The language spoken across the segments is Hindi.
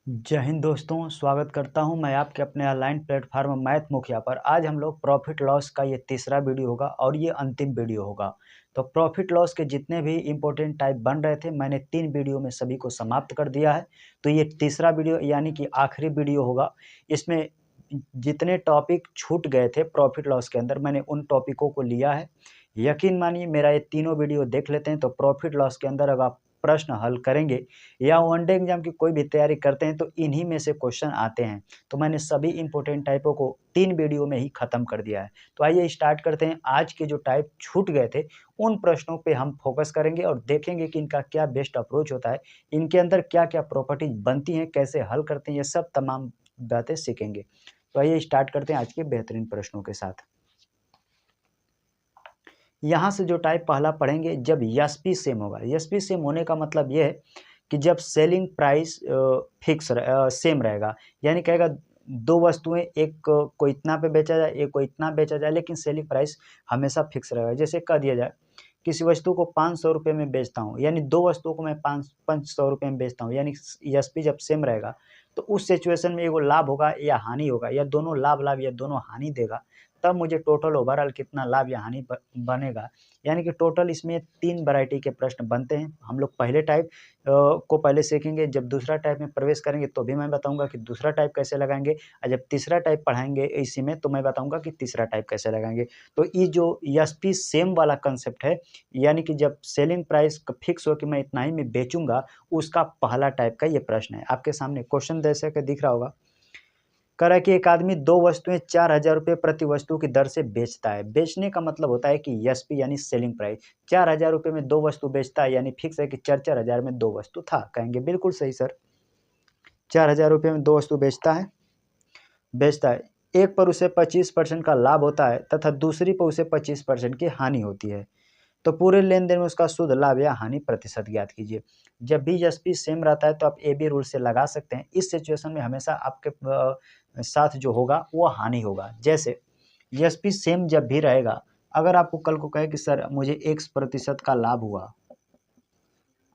जय हिंद दोस्तों, स्वागत करता हूं मैं आपके अपने ऑनलाइन प्लेटफॉर्म मैथ मुखिया पर। आज हम लोग प्रॉफिट लॉस का ये तीसरा वीडियो होगा और ये अंतिम वीडियो होगा। तो प्रॉफिट लॉस के जितने भी इम्पोर्टेंट टाइप बन रहे थे मैंने 3 वीडियो में सभी को समाप्त कर दिया है। तो ये तीसरा वीडियो यानी कि आखिरी वीडियो होगा। इसमें जितने टॉपिक छूट गए थे प्रॉफिट लॉस के अंदर मैंने उन टॉपिकों को लिया है। यकीन मानिए मेरा ये तीनों वीडियो देख लेते हैं तो प्रॉफिट लॉस के अंदर अगर आप प्रश्न हल करेंगे या वनडे एग्जाम की कोई भी तैयारी करते हैं तो इन्हीं में से क्वेश्चन आते हैं। तो मैंने सभी इंपॉर्टेंट टाइपों को 3 वीडियो में ही खत्म कर दिया है। तो आइए स्टार्ट करते हैं। आज के जो टाइप छूट गए थे उन प्रश्नों पे हम फोकस करेंगे और देखेंगे कि इनका क्या बेस्ट अप्रोच होता है, इनके अंदर क्या-क्या प्रॉपर्टीज बनती हैं, कैसे हल करते हैं, ये सब तमाम बातें सीखेंगे। तो आइए स्टार्ट करते हैं आज के बेहतरीन प्रश्नों के साथ। यहाँ से जो टाइप पहला पढ़ेंगे, जब एसपी सेम होगा। एसपी सेम होने का मतलब ये है कि जब सेलिंग प्राइस फिक्स सेम रहेगा, यानी कहेगा दो वस्तुएं एक को इतना पे बेचा जाए, एक को इतना बेचा जाए, लेकिन सेलिंग प्राइस हमेशा फिक्स रहेगा। जैसे कह दिया जाए किसी वस्तु को 500 रुपये में बेचता हूँ, यानी दो वस्तुओं को मैं 500 रुपये में बेचता हूँ, यानी एसपी जब सेम रहेगा तो उस सिचुएशन में एगो लाभ होगा या हानि होगा, या दोनों लाभ लाभ या दोनों हानि देगा, तब मुझे टोटल ओवरऑल कितना लाभ या हानि बनेगा। यानी कि टोटल इसमें 3 वैरायटी के प्रश्न बनते हैं। हम लोग पहले टाइप को पहले सीखेंगे, जब दूसरा टाइप में प्रवेश करेंगे तो भी मैं बताऊंगा कि दूसरा टाइप कैसे लगाएंगे, और जब तीसरा टाइप पढ़ाएंगे इसी में तो मैं बताऊंगा कि तीसरा टाइप कैसे लगाएंगे। तो ये जो एसपी सेम वाला कंसेप्ट है, यानी कि जब सेलिंग प्राइस फिक्स हो कि मैं इतना ही में बेचूंगा, उसका पहला टाइप का ये प्रश्न है। आपके सामने क्वेश्चन जैसे कि दिख रहा होगा, कह रहा है कि एक आदमी दो वस्तुएं 4,000 रुपये प्रति वस्तु की दर से बेचता है। बेचने का मतलब होता है कि एसपी यानी सेलिंग प्राइस। 4,000 रुपये में दो वस्तु बेचता है, यानी फिक्स है कि 4,000 में दो वस्तु था। कहेंगे बिल्कुल सही सर, 4,000 रुपये में दो वस्तु बेचता है। एक पर उसे 25% का लाभ होता है तथा दूसरी पर उसे 25% की हानि होती है। तो पूरे लेन-देन में उसका शुद्ध लाभ या हानि प्रतिशत ज्ञात कीजिए। जब भी एसपी सेम रहता है तो आप ए बी रूल से लगा सकते हैं। इस सिचुएशन में हमेशा आपके साथ जो होगा वो हानि होगा। जैसे एसपी सेम जब भी रहेगा, अगर आपको कल को कहे कि सर मुझे X% का लाभ हुआ,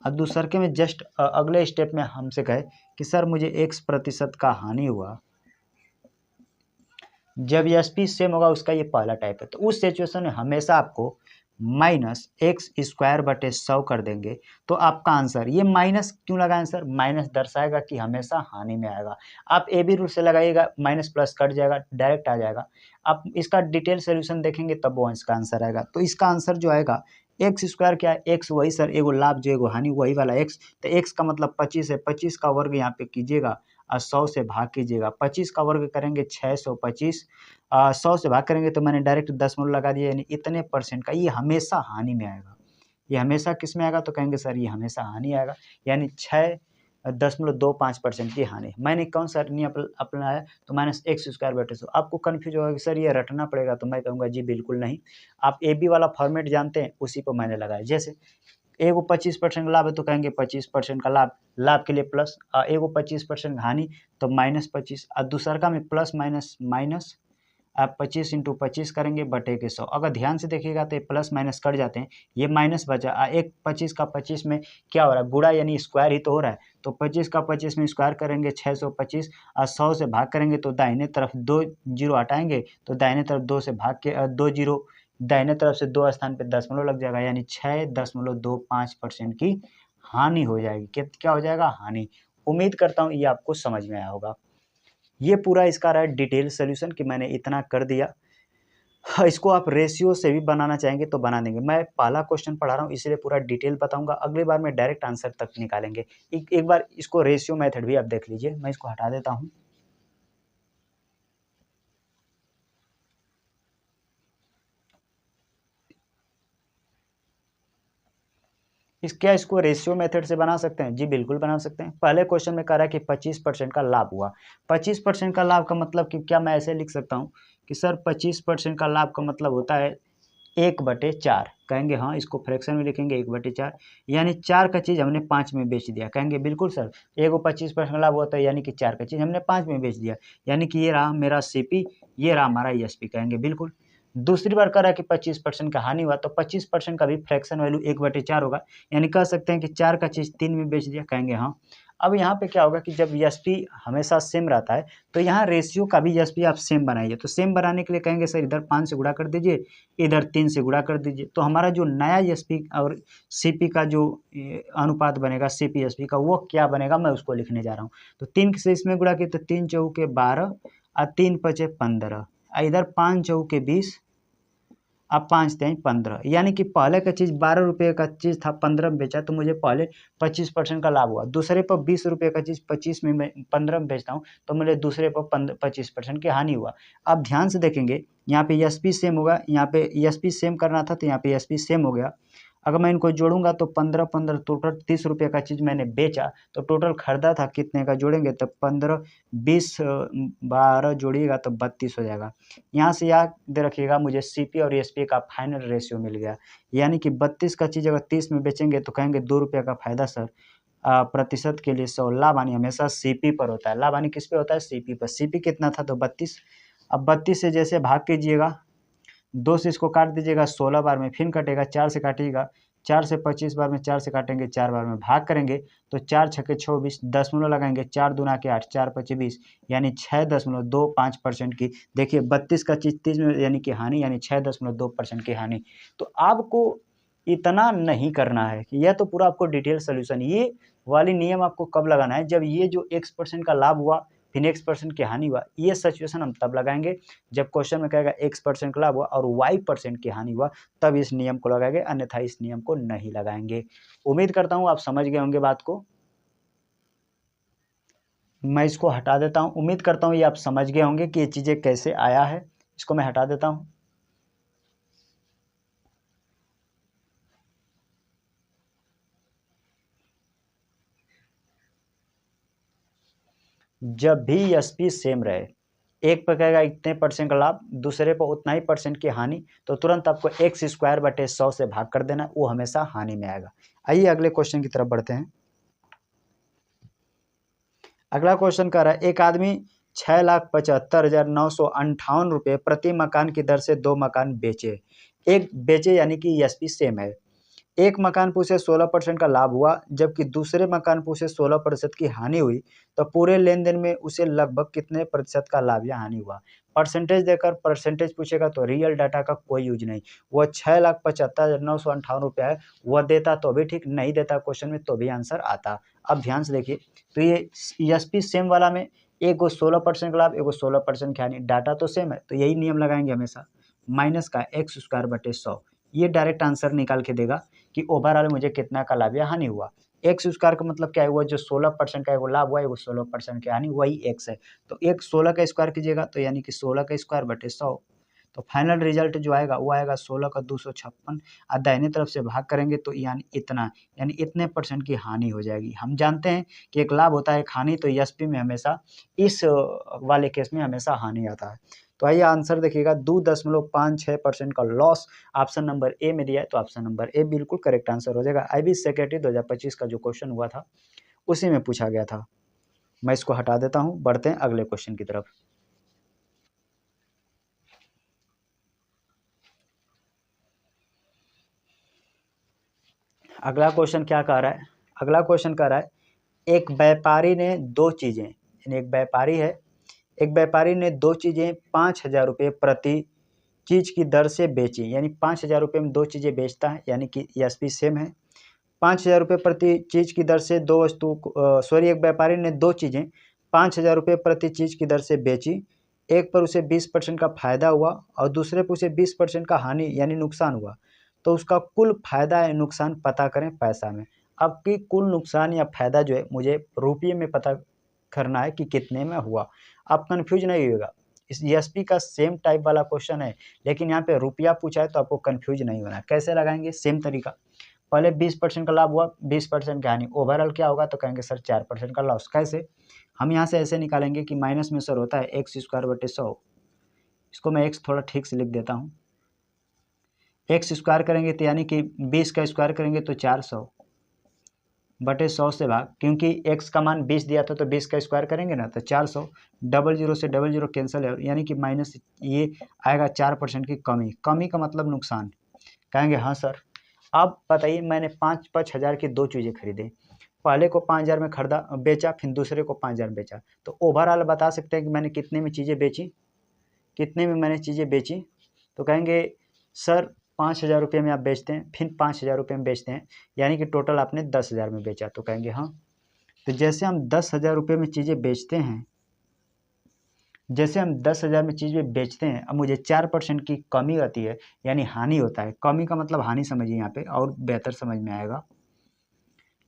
और दूसरके में जस्ट अगले स्टेप में हमसे कहे कि सर मुझे X% का हानि हुआ, जब एसपी सेम होगा उसका ये पहला टाइप है। तो उस सिचुएशन में हमेशा आपको -x²/100 कर देंगे। तो आपका आंसर, ये माइनस क्यों लगाएं सर, माइनस दर्शाएगा कि हमेशा हानि में आएगा। आप ए बी रूल से लगाइएगा, माइनस प्लस कट जाएगा, डायरेक्ट आ जाएगा। आप इसका डिटेल सोल्यूशन देखेंगे तब वो इसका आंसर आएगा। तो इसका आंसर जो आएगा x² क्या है, x वही सर, एगो लाभ जो एगो हानि वही वाला x। तो x का मतलब 25 है, 25 का वर्ग यहाँ पे कीजिएगा और 100 से भाग कीजिएगा। 25 का वर्ग करेंगे 625, 100 से भाग करेंगे तो मैंने डायरेक्ट दशमलव लगा दिया, यानी इतने परसेंट का। ये हमेशा हानि में आएगा। ये हमेशा किस में आएगा, तो कहेंगे सर ये हमेशा हानि आएगा, यानी 6.25% की हानि। मैंने कौन सा नियम अपनाया, तो -x²/100। आपको कन्फ्यूज होगा कि सर ये रटना पड़ेगा, तो मैं कहूँगा जी बिल्कुल नहीं। आप ए बी वाला फॉर्मेट जानते हैं, उसी को मैंने लगाया। जैसे एगो 25% का लाभ है तो कहेंगे 25% का लाभ, लाभ के लिए प्लस, एगो 25% हानि तो -25, और दूसरका में प्लस माइनस माइनस, आप 25 × 25 करेंगे बटे के 100। अगर ध्यान से देखिएगा तो ये प्लस माइनस कट जाते हैं, ये माइनस बचा, एक 25 का 25 में क्या हो रहा है, गुणा यानी स्क्वायर ही तो हो रहा है। तो 25 का 25 में स्क्वायर करेंगे 625, और 100 से भाग करेंगे तो दाहिने तरफ 2 जीरो हटाएंगे तो दाहिने तरफ 2 से भाग के 2 जीरो, दाहिने तरफ से 2 स्थान पे दशमलव लग जाएगा, यानी 6.25% की हानि हो जाएगी। क्या हो जाएगा, हानि। उम्मीद करता हूँ ये आपको समझ में आया होगा। ये पूरा इसका रहा डिटेल सोल्यूशन कि मैंने इतना कर दिया। हाँ, इसको आप रेशियो से भी बनाना चाहेंगे तो बना देंगे। मैं पहला क्वेश्चन पढ़ा रहा हूँ इसलिए पूरा डिटेल बताऊंगा, अगली बार में डायरेक्ट आंसर तक निकालेंगे। एक बार इसको रेशियो मेथड भी आप देख लीजिए। मैं इसको हटा देता हूँ। क्या इसको रेशियो मेथड से बना सकते हैं? जी बिल्कुल बना सकते हैं। पहले क्वेश्चन में कह रहा है कि 25% का लाभ हुआ। 25% का लाभ का मतलब कि क्या मैं ऐसे लिख सकता हूँ कि सर 25% का लाभ का मतलब होता है 1/4। कहेंगे हाँ, इसको फ्रैक्शन में लिखेंगे 1/4, यानी 4 का चीज़ हमने 5 में बेच दिया। कहेंगे बिल्कुल सर, एगो 25% लाभ होता है, यानी कि 4 का चीज़ हमने 5 में बेच दिया, यानी कि ये रहा मेरा सीपी, ये रहा हमारा ईएसपी। कहेंगे बिल्कुल। दूसरी बार कह रहा है कि 25% का हानि हुआ, तो 25% का भी फ्रैक्शन वैल्यू 1/4 होगा, यानी कह सकते हैं कि 4 का चीज़ 3 में बेच दिया। कहेंगे हाँ। अब यहाँ पे क्या होगा कि जब ESP हमेशा सेम रहता है तो यहाँ रेशियो का भी ESP आप सेम बनाइए। तो सेम बनाने के लिए कहेंगे सर इधर 5 से गुणा कर दीजिए, इधर 3 से गुणा कर दीजिए। तो हमारा जो नया ESP और CP का जो अनुपात बनेगा CP ESP का, वो क्या बनेगा मैं उसको लिखने जा रहा हूँ। तो 3 से इसमें गुणा किए तो 3 चौके 12 और 3 पचे 15, इधर 5 चौके 20, अब 5 तेईं 15, यानी कि पहले का चीज़ 12 रुपये का चीज़ था 15 में बेचा तो मुझे पहले 25% का लाभ हुआ। दूसरे पर 20 रुपये का चीज़ 25 में मैं 15 में बेचता हूँ तो मुझे दूसरे पर 25% की हानि हुआ। अब ध्यान से देखेंगे यहाँ पे ESP सेम होगा, यहाँ पे ESP सेम करना था तो यहाँ पे ESP सेम हो गया। अगर मैं इनको जोड़ूंगा तो 15 टोटल 30 रुपये का चीज़ मैंने बेचा तो टोटल खरीदा था कितने का, जोड़ेंगे तो 15 20 12 जोड़िएगा तो 32 हो जाएगा। यहाँ से याद रखिएगा मुझे CP और ESP का फाइनल रेशियो मिल गया, यानी कि 32 का चीज़ अगर 30 में बेचेंगे तो कहेंगे 2 रुपये का फायदा सर। प्रतिशत के लिए 100, लाभ हानि हमेशा CP पर होता है। लाभ हानि किस पे होता है? CP पर। CP कितना था तो 32। अब 32 से जैसे भाग कीजिएगा, 2 से इसको काट दीजिएगा 16 बार में, फिर कटेगा 4 से काटिएगा, 4 से 25 बार में, 4 से काटेंगे 4 बार में, भाग करेंगे तो 4 छक्के 24, दशमलव लगाएंगे 4 दूना के 8, 4 पचे 20, यानी 6.25% की। देखिए 32 का चीज़ 30 में यानी कि हानि, यानी 6.2% की हानि। तो आपको इतना नहीं करना है कि यह तो पूरा आपको डिटेल सोल्यूशन, ये वाली नियम आपको कब लगाना है जब ये जो X% का लाभ हुआ फिर X% की हानि हुआ। ये सिचुएशन हम तब लगाएंगे जब क्वेश्चन में कहेगा X% का लाभ हुआ और Y% की हानि हुआ, तब इस नियम को लगाएंगे, अन्यथा इस नियम को नहीं लगाएंगे। उम्मीद करता हूं आप समझ गए होंगे बात को। मैं इसको हटा देता हूं। उम्मीद करता हूं ये आप समझ गए होंगे कि ये चीजें कैसे आया है। इसको मैं हटा देता हूं। जब भी ESP सेम रहे, एक पर कहेगा इतने % का लाभ, दूसरे पर उतना ही % की हानि, तो तुरंत आपको x²/100 से भाग कर देना, वो हमेशा हानि में आएगा। आइए अगले क्वेश्चन की तरफ बढ़ते हैं। अगला क्वेश्चन कह रहा है एक आदमी 6,75,958 रुपये प्रति मकान की दर से 2 मकान बेचे। एक बेचे यानी कि ESP सेम है। एक मकान पर उसे 16% का लाभ हुआ जबकि दूसरे मकान पर उसे 16% की हानि हुई, तो पूरे लेन देन में उसे लगभग कितने प्रतिशत का लाभ या हानि हुआ। परसेंटेज देकर परसेंटेज पूछेगा तो रियल डाटा का कोई यूज नहीं। वह 6,75,958 रुपया है, वह देता तो भी ठीक, नहीं देता क्वेश्चन में तो भी आंसर आता। अब ध्यान से देखिए, तो ये ESP सेम वाला में एक को 16% का लाभ, एक को 16% की हानि, डाटा तो सेम है तो यही नियम लगाएंगे हमेशा, माइनस का x²/100। ये डायरेक्ट आंसर निकाल के देगा कि ओवरऑल मुझे कितना का लाभ या हानि हुआ। x² का मतलब क्या है, वो जो 16% का है वो लाभ हुआ है, वो 16% की हानि, वही x है। तो एक 16 का स्क्वायर कीजिएगा तो यानी कि 16 का स्क्वायर बटे 100, तो फाइनल रिजल्ट जो आएगा वो आएगा 16 का 256। और दाहिने तरफ से भाग करेंगे तो यानी इतना, यानी इतने % की हानि हो जाएगी। हम जानते हैं कि एक लाभ होता है एक हानि, तो ESP में हमेशा इस वाले केस में हमेशा हानि आता है। तो आइए आंसर देखिएगा, 2.56% का लॉस ऑप्शन नंबर ए में दिया है, तो ऑप्शन नंबर ए बिल्कुल करेक्ट आंसर हो जाएगा। IB सेक्रेटरी 2025 का जो क्वेश्चन हुआ था उसी में पूछा गया था। मैं इसको हटा देता हूं, बढ़ते हैं अगले क्वेश्चन की तरफ। अगला क्वेश्चन क्या कह रहा है? अगला क्वेश्चन कह रहा है एक व्यापारी ने दो चीजें, यानी एक व्यापारी है, एक व्यापारी ने दो चीजें 5,000 रुपये प्रति चीज की दर से बेची, यानी 5,000 रुपये में दो चीजें बेचता है, यानी कि ESP सेम है। 5,000 रुपये प्रति चीज की दर से दो वस्तु, एक व्यापारी ने दो चीजें 5,000 रुपये प्रति चीज की दर से बेची। एक पर उसे 20% का फायदा हुआ और दूसरे पर उसे 20% का हानि यानी नुकसान हुआ, तो उसका कुल फायदा या नुकसान पता करें पैसा में। अब की कुल नुकसान या फायदा जो है मुझे रुपये में पता करना है कि कितने में हुआ। आप कंफ्यूज नहीं होगा, इस ESP का सेम टाइप वाला क्वेश्चन है, लेकिन यहाँ पे रुपया पूछा है तो आपको कंफ्यूज नहीं होना। कैसे लगाएंगे? सेम तरीका, पहले 20% का लाभ हुआ, 20% की हानि, ओवरऑल क्या होगा तो कहेंगे सर 4% का लॉस। कैसे? हम यहाँ से ऐसे निकालेंगे कि माइनस में सर होता है x²/100, इसको मैं x थोड़ा ठीक से लिख देता हूँ। x² करेंगे तो यानी कि 20 का स्क्वायर करेंगे तो 400 बटे 100 से भाग, क्योंकि x का मान 20 दिया था तो 20 का स्क्वायर करेंगे ना तो 400, 00 से 00 कैंसिल है, यानी कि माइनस ये आएगा 4% की कमी। कमी का मतलब नुकसान। कहेंगे हाँ सर। अब बताइए मैंने 5,000 की दो चीज़ें खरीदे, पहले को 5,000 में खरीदा बेचा, फिर दूसरे को 5,000 बेचा, तो ओवरऑल बता सकते हैं कि मैंने कितने में चीज़ें बेची, कितने में मैंने चीज़ें बेची। तो कहेंगे सर 5,000 रुपये में आप बेचते हैं, फिर 5,000 रुपये में बेचते हैं, यानी कि टोटल आपने 10,000 में बेचा। तो कहेंगे हाँ। तो जैसे हम 10,000 रुपये में चीज़ें बेचते हैं, जैसे हम 10,000 में चीज़ें बेचते हैं, अब मुझे 4% की कमी आती है, यानी हानि होता है। कमी का मतलब हानि समझिए यहाँ पे, और बेहतर समझ में आएगा।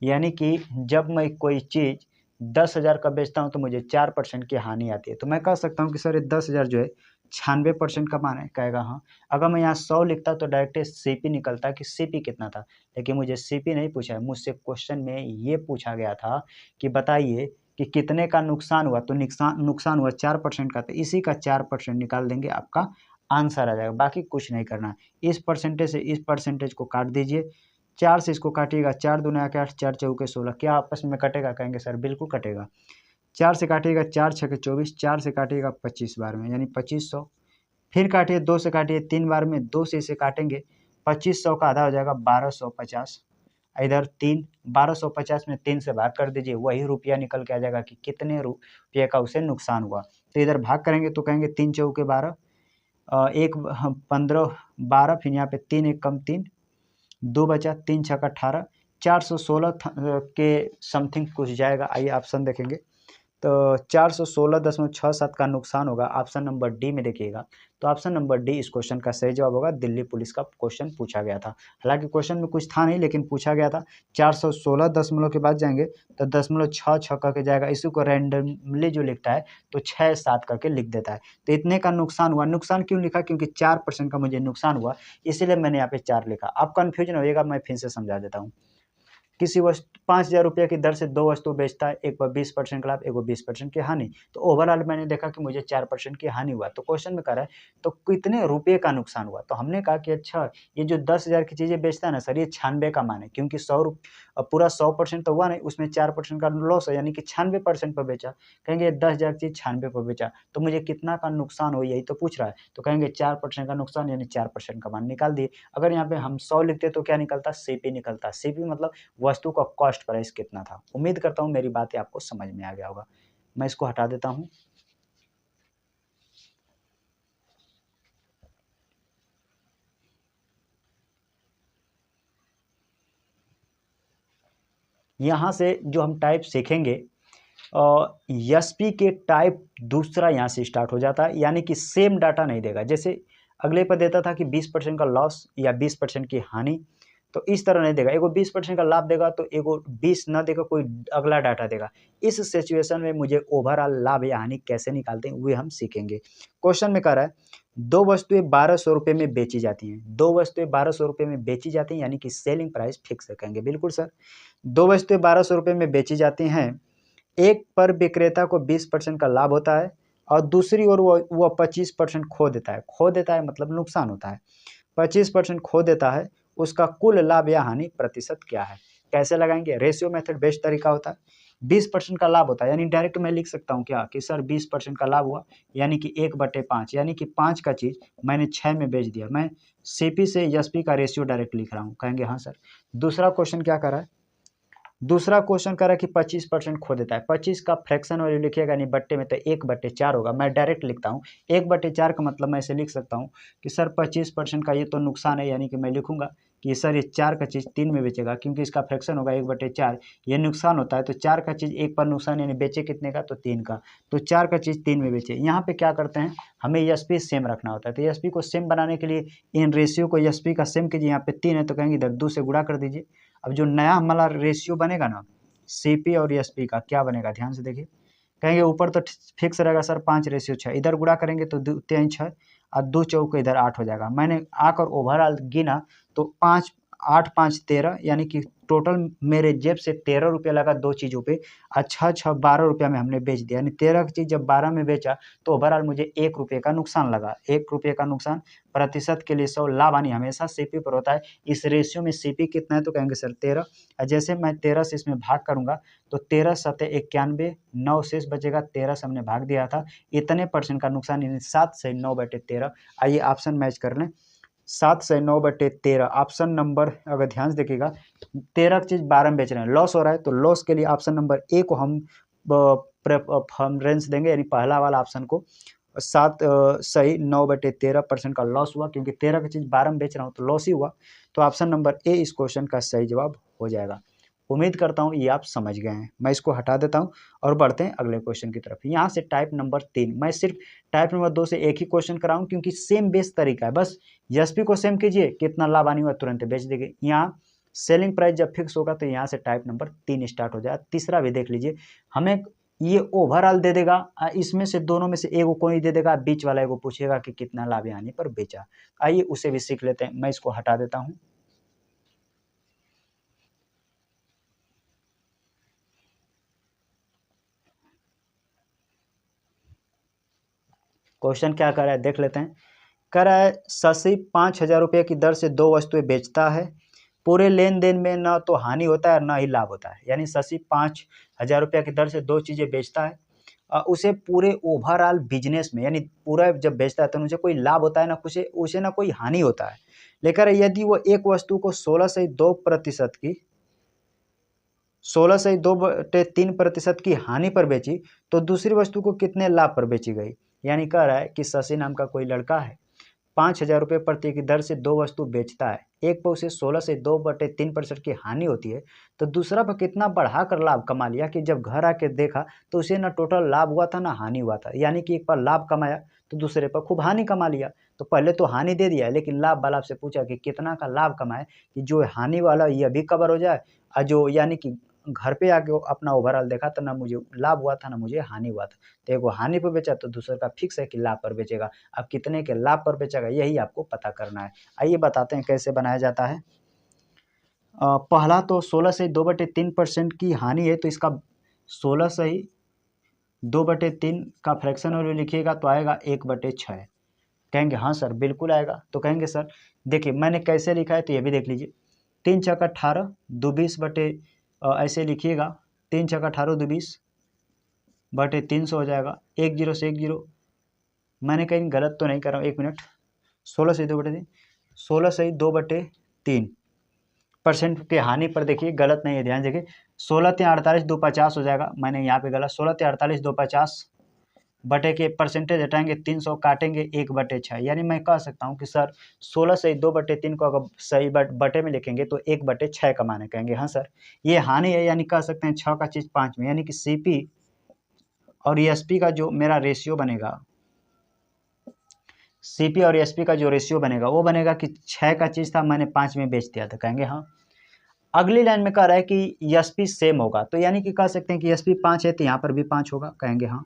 यानी कि जब मैं कोई चीज़ 10,000 का बेचता हूँ तो मुझे 4% की हानि आती है। तो मैं कह सकता हूँ कि सर ये 10,000 जो है 96% का मान है। कहेगा हाँ। अगर मैं यहाँ 100 लिखता तो डायरेक्ट सीपी निकलता कि सीपी कितना था, लेकिन मुझे सीपी नहीं पूछा है, मुझसे क्वेश्चन में ये पूछा गया था कि बताइए कि कितने का नुकसान हुआ। तो नुकसान हुआ 4% का, तो इसी का 4% निकाल देंगे, आपका आंसर आ जाएगा। बाकी कुछ नहीं करना। इस परसेंटेज से इस परसेंटेज को काट दीजिए, 4 से इसको काटिएगा, 4 दूनी 8, 4 चौके 16, क्या आपस में कटेगा? कहेंगे सर बिल्कुल कटेगा। 4 से काटिएगा 4 छके 24, 4 से काटिएगा 25 बार में, यानी 2500। फिर काटिए 2 से काटिए 3 बार में, 2 से इसे काटेंगे, 2500 का आधा हो जाएगा 1250। इधर 3, 1250 में 3 से भाग कर दीजिए, वही रुपया निकल के आ जाएगा कि कितने रुपये का उसे नुकसान हुआ। तो इधर भाग करेंगे तो कहेंगे 3 चौके 12, एक 15 12, फिर यहाँ पे 3 एक कम 3, 2 बचा, 3 छक्का 18, 416 के समथिंग कुछ जाएगा। आइए ऑप्शन देखेंगे, तो 416.67 का नुकसान होगा। ऑप्शन नंबर डी में देखिएगा। तो ऑप्शन नंबर डी इस क्वेश्चन का सही जवाब होगा। दिल्ली पुलिस का क्वेश्चन पूछा गया था, हालांकि क्वेश्चन में कुछ था नहीं, लेकिन पूछा गया था। 416 दशमलव के बाद जाएंगे तो 0.6 6 करके जाएगा। इसी को रैंडमली जो लिखता है तो 6 7 करके लिख देता है। तो इतने का नुकसान हुआ। नुकसान क्यों लिखा? क्योंकि 4% का मुझे नुकसान हुआ, इसीलिए मैंने यहाँ पे 4 लिखा। अब कन्फ्यूजन होएगा, मैं फिर से समझा देता हूँ। किसी वस्तु 5,000 रुपये की दर से 2 वस्तु बेचता है, एक पर 20% का लाभ, एक पर 20% की हानि। तो ओवरऑल मैंने देखा कि मुझे 4% की हानि हुआ। तो क्वेश्चन में कह रहा है तो कितने रुपये का नुकसान हुआ। तो हमने कहा कि अच्छा ये जो 10,000 की चीज़ें बेचता है ना सर, ये 96 का मान है, क्योंकि पूरा 100% तो हुआ नहीं, उसमें 4% का लॉस है, यानी कि 96% पर बेचा। कहेंगे 10,000 की चीज़ 96 पर बेचा, तो मुझे कितना का नुकसान हो, यही तो पूछ रहा है। तो कहेंगे 4% का नुकसान, यानी 4% का मान निकाल दिए। अगर यहाँ पे हम 100 लिखते तो क्या निकलता? सीपी निकलता। सीपी मतलब वस्तु का कॉस्ट प्राइस कितना था। उम्मीद करता हूँ मेरी बातें आपको समझ में आ गया होगा। मैं इसको हटा देता हूँ। यहाँ से जो हम टाइप सीखेंगे, एसपी के टाइप दूसरा यहाँ से स्टार्ट हो जाता है, यानी कि सेम डाटा नहीं देगा। जैसे अगले पर देता था कि 20% का लॉस या 20% की हानि, तो इस तरह नहीं देगा। एगो 20% का लाभ देगा तो एगो 20 ना देगा, कोई अगला डाटा देगा। इस सिचुएशन में मुझे ओवरऑल लाभ या हानि कैसे निकालते हैं वे हम सीखेंगे। क्वेश्चन में कह रहा है 2 वस्तुएं 1200 रुपये में बेची जाती हैं। 2 वस्तुएं 1200 रुपये में बेची जाती हैं, यानी कि सेलिंग प्राइस फिक्स है। कहेंगे बिल्कुल सर। 2 वस्तुएं 1200 रुपये में बेची जाती हैं। एक पर विक्रेता को 20% का लाभ होता है और दूसरी ओर वो 25% खो देता है। खो देता है मतलब नुकसान होता है। 25% खो देता है, उसका कुल लाभ या हानि प्रतिशत क्या है? कैसे लगाएंगे? रेशियो मेथड बेस्ट तरीका होता है। 20% का लाभ होता है, यानी डायरेक्ट मैं लिख सकता हूँ क्या कि सर 20% का लाभ हुआ, यानी कि 1/5, यानी कि 5 का चीज़ मैंने 6 में बेच दिया। मैं सीपी से एसपी का रेशियो डायरेक्ट लिख रहा हूँ। कहेंगे हाँ सर। दूसरा क्वेश्चन क्या कर रहा है? दूसरा क्वेश्चन कह रहा है कि 25% खो देता है। 25 का फ्रैक्शन वैल्यू लिखिएगा नहीं बट्टे में, तो 1/4 होगा। मैं डायरेक्ट लिखता हूँ 1/4 का मतलब मैं इसे लिख सकता हूँ कि सर 25% का ये तो नुकसान है, यानी कि मैं लिखूंगा कि सर ये 4 का चीज़ 3 में बेचेगा, क्योंकि इसका फ्रैक्शन होगा 1/4। ये नुकसान होता है तो 4 का चीज़ 1 पर नुकसान, यानी बेचे कितने का? तो 3 का। तो 4 का चीज़ 3 में बेचे। यहाँ पे क्या करते हैं, हमें एसपी सेम रखना होता है। तो एसपी को सेम बनाने के लिए इन रेशियो को एसपी का सेम कीजिए। यहाँ पे 3 है तो कहेंगे इधर 2 से गुणा कर दीजिए। अब जो नया हमारा रेशियो बनेगा ना सीपी और एसपी का, क्या बनेगा ध्यान से देखिए। कहेंगे ऊपर तो फिक्स रहेगा सर 5:6, इधर गुणा करेंगे तो 2 3 6 और 2 चौके इधर 8 हो जाएगा। मैंने आकर ओवरऑल गिना तो 5 8 5 13, यानी कि टोटल मेरे जेब से 13 रुपया लगा दो चीज़ों पे। और 6 6 12 रुपया में हमने बेच दिया, यानी 13 की चीज़ जब 12 में बेचा तो ओवरऑल मुझे 1 रुपये का नुकसान लगा। 1 रुपये का नुकसान। प्रतिशत के लिए 100, लाभ हानि हमेशा सीपी पर होता है। इस रेशियो में सीपी कितना है? तो कहेंगे सर 13। और जैसे मैं 13 से इसमें भाग करूंगा तो 13 7 91, 9 शेष बचेगा। 13 से हमने भाग दिया था, इतने परसेंट का नुकसान, यानी 7 से 9/13। आइए ऑप्शन मैच कर लें। 7/9/13 ऑप्शन नंबर, अगर ध्यान से देखिएगा 13 की चीज़ 12 में बेच रहे हैं, लॉस हो रहा है, तो लॉस के लिए ऑप्शन नंबर ए को हम रेंज देंगे, यानी पहला वाला ऑप्शन को 7/9/13% का लॉस हुआ, क्योंकि 13 की चीज़ 12 में बेच रहा हूँ तो लॉस ही हुआ। तो ऑप्शन नंबर ए इस क्वेश्चन का सही जवाब हो जाएगा। उम्मीद करता हूँ ये आप समझ गए हैं। मैं इसको हटा देता हूँ और बढ़ते हैं अगले क्वेश्चन की तरफ। यहाँ से टाइप नंबर 3, मैं सिर्फ टाइप नंबर 2 से एक ही क्वेश्चन कराऊँ, क्योंकि सेम बेस तरीका है, बस एसपी को सेम कीजिए, कितना लाभ आने हुआ तुरंत बेच देंगे। यहाँ सेलिंग प्राइस जब फिक्स होगा तो यहाँ से टाइप नंबर 3 स्टार्ट हो जाएगा। तीसरा भी देख लीजिए, हमें ये ओवरऑल दे देगा, इसमें से दोनों में से एगो कोई दे देगा, बीच वाला एगो पूछेगा कि कितना लाभ आने पर बेचा। आइए उसे भी सीख लेते हैं। मैं इसको हटा देता हूँ। क्वेश्चन क्या कर रहा है देख लेते हैं। कह रहा है शशि 5,000 रुपये की दर से 2 वस्तुएं बेचता है, पूरे लेन देन में न तो हानि होता है और न ही लाभ होता है। यानी शशि 5,000 रुपये की दर से 2 चीज़ें बेचता है, उसे पूरे ओवरऑल बिजनेस में, यानी पूरा जब बेचता है तो उसे कोई लाभ होता है ना कुछ, उसे ना कोई हानि होता है। लेकर यदि वो एक वस्तु को 16 से 2% की हानि पर बेची, तो दूसरी वस्तु को कितने लाभ पर बेची गई। यानी कह रहा है कि शशि नाम का कोई लड़का है, 5,000 रुपये प्रति की दर से 2 वस्तु बेचता है, एक पर उसे 16 से 2/3% की हानि होती है, तो दूसरा पर कितना बढ़ाकर लाभ कमा लिया कि जब घर आके देखा तो उसे ना टोटल लाभ हुआ था ना हानि हुआ था। यानी कि एक पर लाभ कमाया तो दूसरे पर खूब हानि कमा लिया। तो पहले तो हानि दे दिया, लेकिन लाभ वाला आपसे पूछा कि कितना का लाभ कमाए कि जो हानि वाला ये भी कवर हो जाए, और जो यानी कि घर पे आके अपना ओवरऑल देखा तो ना मुझे लाभ हुआ था ना मुझे हानि हुआ था। तो एक वो हानि पर बेचा तो दूसरे का फिक्स है कि लाभ पर बेचेगा। अब कितने के लाभ पर बेचेगा यही आपको पता करना है। आइए बताते हैं कैसे बनाया जाता है। पहला तो 16 से 2/3% की हानि है, तो इसका 16 से 2/3 का फ्रैक्शन वैल्यू लिखिएगा तो आएगा 1/6। कहेंगे हाँ सर बिल्कुल आएगा। तो कहेंगे सर देखिए मैंने कैसे लिखा है तो ये भी देख लीजिए। 3×18 दो 20 बटे ऐसे लिखिएगा, 3×18 दो 20/300 हो जाएगा। 1 0 से 1 0, मैंने कहीं गलत तो नहीं कर रहा हूँ, 1 मिनट। 16 से 2/3% के हानि पर देखिए गलत नहीं है, ध्यान देखिए। 16×3=48 हो जाएगा, मैंने यहाँ पे गलत। 16×3=48 बटे के परसेंटेज हटाएंगे, 300 काटेंगे 1/6। यानी मैं कह सकता हूँ कि सर 16 से 2/3 को अगर सही बटे में लिखेंगे तो 1/6 का मान है। कहेंगे हाँ सर ये हानि है, यानी कह सकते हैं 6 का चीज़ 5 में, यानी कि सीपी और एसपी का जो मेरा रेशियो बनेगा, सीपी और एसपी का जो रेशियो बनेगा वो बनेगा कि 6 का चीज़ था मैंने 5 में बेच दिया था। कहेंगे हाँ। अगली लाइन में कह रहा है कि एसपी सेम होगा, तो यानी कि कह सकते हैं कि एसपी 5 है तो यहाँ पर भी 5 होगा। कहेंगे हाँ।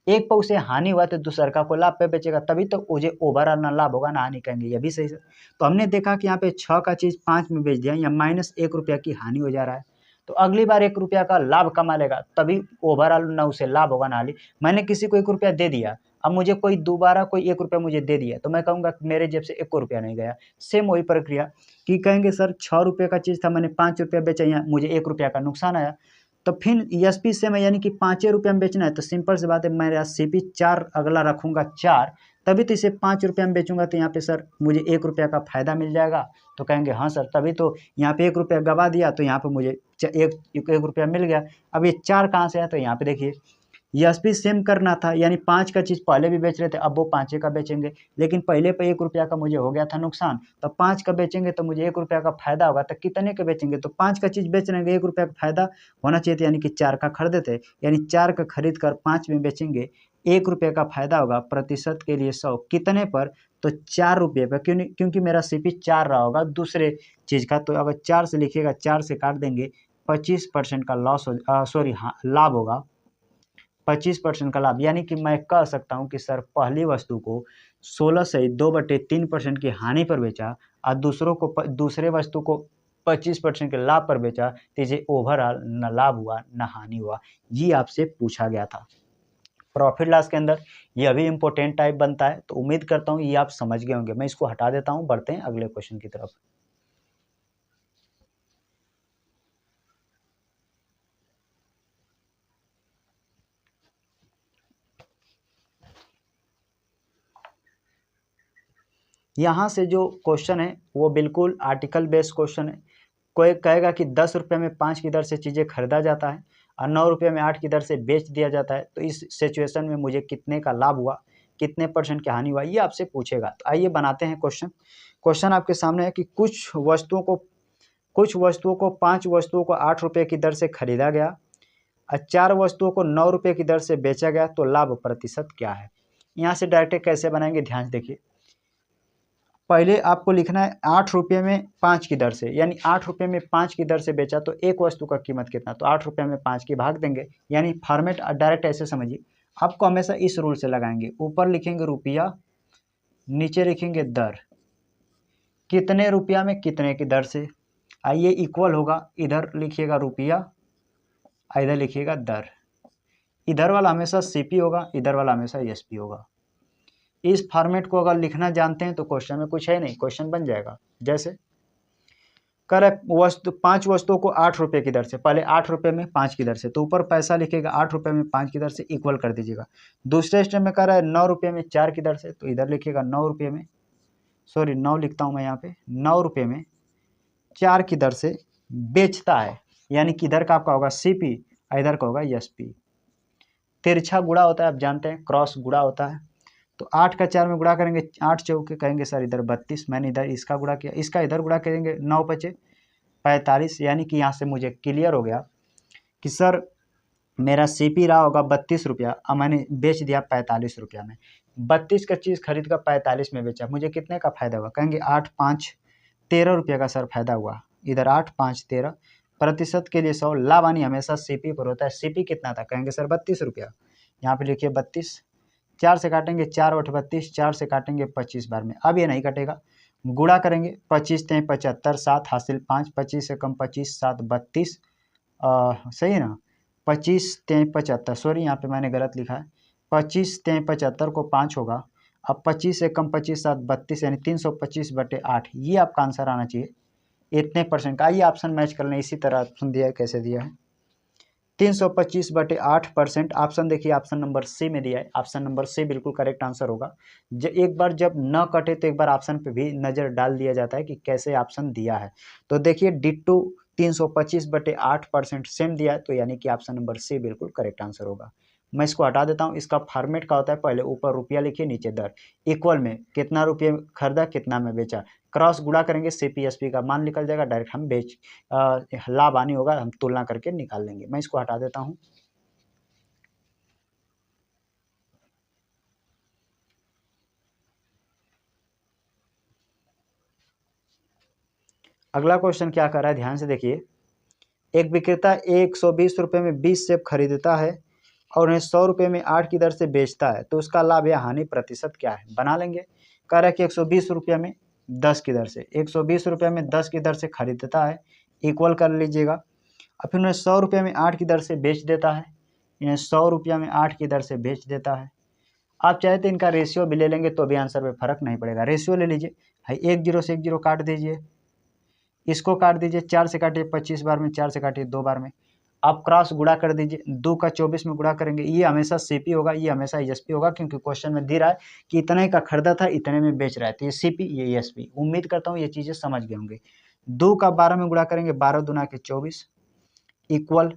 एक पर उसे हानि हुआ तो दूसरा को लाभ पे बेचेगा, तभी तो मुझे ओवरऑल ना लाभ होगा ना हानि। कहेंगे ये भी सही है। तो हमने देखा कि यहाँ पे 6 का चीज़ 5 में बेच दिया, या -1 रुपया की हानि हो जा रहा है। तो अगली बार 1 रुपया का लाभ कमा लेगा, तभी ओवरऑल ना उसे लाभ होगा ना हानि। मैंने किसी को 1 रुपया दे दिया, अब मुझे कोई दोबारा कोई 1 रुपया मुझे दे दिया, तो मैं कहूँगा कि मेरे जेब से 1 रुपया नहीं गया। सेम वही प्रक्रिया कि कहेंगे सर 6 रुपये का चीज़ था मैंने 5 रुपया बेचा, यहाँ मुझे 1 रुपया का नुकसान आया। तो फिर एसपी से मैं यानी कि 5 रुपये में बेचना है, तो सिंपल सी बात है मेरा सीपी 4 अगला रखूँगा 4, तभी तो इसे 5 रुपये में बेचूंगा, तो यहाँ पे सर मुझे 1 रुपया का फ़ायदा मिल जाएगा। तो कहेंगे हाँ सर तभी तो यहाँ पे 1 रुपया गवा दिया, तो यहाँ पे मुझे एक रुपया मिल गया। अब ये 4 कहाँ से है, तो यहाँ पे देखिए एसपी सेम करना था, यानी 5 का चीज़ पहले भी बेच रहे थे, अब वो 5 का बेचेंगे, लेकिन पहले पे 1 रुपया का मुझे हो गया था नुकसान, तो 5 का बेचेंगे तो मुझे 1 रुपया का फायदा होगा। तो कितने का बेचेंगे, तो 5 का चीज़ बेच रहे हैं, 1 रुपया का फायदा होना चाहिए था, यानी कि 4 का खरीदे थे, यानी 4 का खरीद कर 5 में बेचेंगे, 1 रुपये का फायदा होगा। प्रतिशत के लिए 100 कितने पर, तो 4 रुपये पर, क्योंकि मेरा सीपी 4 रहा होगा दूसरे चीज़ का। तो अगर 4 से लिखिएगा, 4 से काट देंगे, 25% का लॉस हो, सॉरी हाँ लाभ होगा, 25% का लाभ। यानी कि मैं कह सकता हूँ कि सर पहली वस्तु को 16 से 2/3% की हानि पर बेचा, और दूसरे वस्तु को 25% के लाभ पर बेचा, तो इसे ओवरऑल न लाभ हुआ न हानि हुआ। ये आपसे पूछा गया था। प्रॉफिट लॉस के अंदर यह भी इम्पोर्टेंट टाइप बनता है। तो उम्मीद करता हूँ ये आप समझ गए होंगे। मैं इसको हटा देता हूँ, बढ़ते हैं अगले क्वेश्चन की तरफ। यहाँ से जो क्वेश्चन है वो बिल्कुल आर्टिकल बेस्ड क्वेश्चन है। कोई कहेगा कि 10 रुपये में 5 की दर से चीज़ें खरीदा जाता है और 9 रुपये में 8 की दर से बेच दिया जाता है, तो इस सिचुएशन में मुझे कितने का लाभ हुआ, कितने % की हानि हुआ, ये आपसे पूछेगा। तो आइए बनाते हैं क्वेश्चन। क्वेश्चन आपके सामने है कि कुछ वस्तुओं को 5 वस्तुओं को 8 रुपये की दर से खरीदा गया और 4 वस्तुओं को 9 रुपये की दर से बेचा गया, तो लाभ प्रतिशत क्या है। यहाँ से डायरेक्ट कैसे बनाएंगे, ध्यान से देखिए। पहले आपको लिखना है 8 रुपये में 5 की दर से, यानी 8 रुपये में 5 की दर से बेचा तो एक वस्तु का कीमत कितना, तो 8 रुपये में 5 की भाग देंगे, यानी फॉर्मेट डायरेक्ट ऐसे समझिए। आपको हमेशा इस रूल से लगाएंगे, ऊपर लिखेंगे रुपया, नीचे लिखेंगे दर, कितने रुपया में कितने की दर से, आइए इक्वल होगा, इधर लिखिएगा रुपया, इधर लिखिएगा दर, इधर वाला हमेशा सीपी होगा, इधर वाला हमेशा एसपी होगा। इस फॉर्मेट को अगर लिखना जानते हैं तो क्वेश्चन में कुछ है नहीं, क्वेश्चन बन जाएगा। जैसे कर 5 वस्तुओं को 8 रुपये की दर से, पहले 8 रुपये में 5 की दर से, तो ऊपर पैसा लिखेगा 8 रुपये में 5 की दर से, इक्वल कर दीजिएगा। दूसरे स्टेप में कर रहा है 9 रुपये में 4 की दर से, तो इधर लिखिएगा 9 रुपये में, सॉरी 9 लिखता हूँ मैं यहाँ पे, 9 रुपये में 4 की दर से बेचता है, यानी कि इधर का आपका होगा सीपी, इधर का होगा एसपी। तिरछा गुणा होता है, आप जानते हैं, क्रॉस गुणा होता है। तो 8 का 4 में गुणा करेंगे, 8 चौके कहेंगे सर इधर 32, मैंने इधर इसका गुणा किया, इसका इधर गुणा करेंगे, 9 पचे 45, यानी कि यहाँ से मुझे क्लियर हो गया कि सर मेरा सीपी रहा होगा 32 रुपया और मैंने बेच दिया 45 रुपया में। 32 का चीज़ खरीद कर 45 में बेचा, मुझे कितने का फायदा हुआ, कहेंगे 8 5 13 रुपये का सर फायदा हुआ। इधर 8 5 13, प्रतिशत के लिए 100, लाभ हानि हमेशा सीपी पर होता है। सीपी कितना था, कहेंगे सर 32 रुपया, यहाँ पे लिखिए 32, 4 से काटेंगे 4 8 32, 4 से काटेंगे 25 बार में, अब ये नहीं कटेगा, गुणा करेंगे 25 3 75, 7 हासिल 5, 25 से कम 25, 7 32, सही है ना, 25 3 75, सॉरी यहाँ पे मैंने गलत लिखा है, 25 3 75 को 5 होगा, अब 25 से कम 25, 7 32, यानी 325/8, ये आपका आंसर आना चाहिए, इतने % का। आइए ऑप्शन मैच कर लें, इसी तरह ऑप्शन दिया है, कैसे दिया है, 325/8%। ऑप्शन देखिए, ऑप्शन नंबर सी में दिया है, ऑप्शन नंबर सी बिल्कुल करेक्ट आंसर होगा। एक बार जब न कटे तो एक बार ऑप्शन पे भी नज़र डाल दिया जाता है कि कैसे ऑप्शन दिया है। तो देखिए डिट्टो 325/8% सेम दिया है, तो यानी कि ऑप्शन नंबर सी बिल्कुल करेक्ट आंसर होगा। मैं इसको हटा देता हूँ। इसका फॉर्मेट का होता है, पहले ऊपर रुपया लिखिए, नीचे दर, इक्वल में कितना रुपये खरीदा कितना में बेचा, क्रॉस गुणा करेंगे, सीपीएसपी का मान निकल जाएगा, डायरेक्ट हम लाभ हानि होगा, हम तुलना करके निकाल लेंगे। मैं इसको हटा देता हूँ। अगला क्वेश्चन क्या कर रहा है, ध्यान से देखिए। एक विक्रेता 120 रुपये में 20 सेब खरीदता है और उन्हें 100 रुपये में 8 की दर से बेचता है, तो उसका लाभ या हानि प्रतिशत क्या है, बना लेंगे। कह रहा है कि 120 रुपये में 10 की दर से, 120 रुपये में 10 की दर से खरीदता है, इक्वल कर लीजिएगा। और फिर उन्हें 100 रुपये में 8 की दर से बेच देता है, इन्हें 100 रुपये में 8 की दर से बेच देता है। आप चाहे तो इनका रेशियो भी ले लेंगे तो भी आंसर में फ़र्क नहीं पड़ेगा। रेशियो ले लीजिए, है 1 0 से 1 0 काट दीजिए, इसको काट दीजिए, 4 से काटिए 25 बार में, 4 से काटिए 2 बार में, आप क्रॉस गुणा कर दीजिए, 2 का 24 में गुणा करेंगे, ये हमेशा सीपी होगा, ये हमेशा एसपी होगा, क्योंकि क्वेश्चन में दे रहा है कि इतने का खरीदा था इतने में बेच रहा है, तो ये सीपी ये एसपी। उम्मीद करता हूँ ये चीज़ें समझ गए होंगे। 2 का 12 में गुणा करेंगे, 12 दूना के 24, इक्वल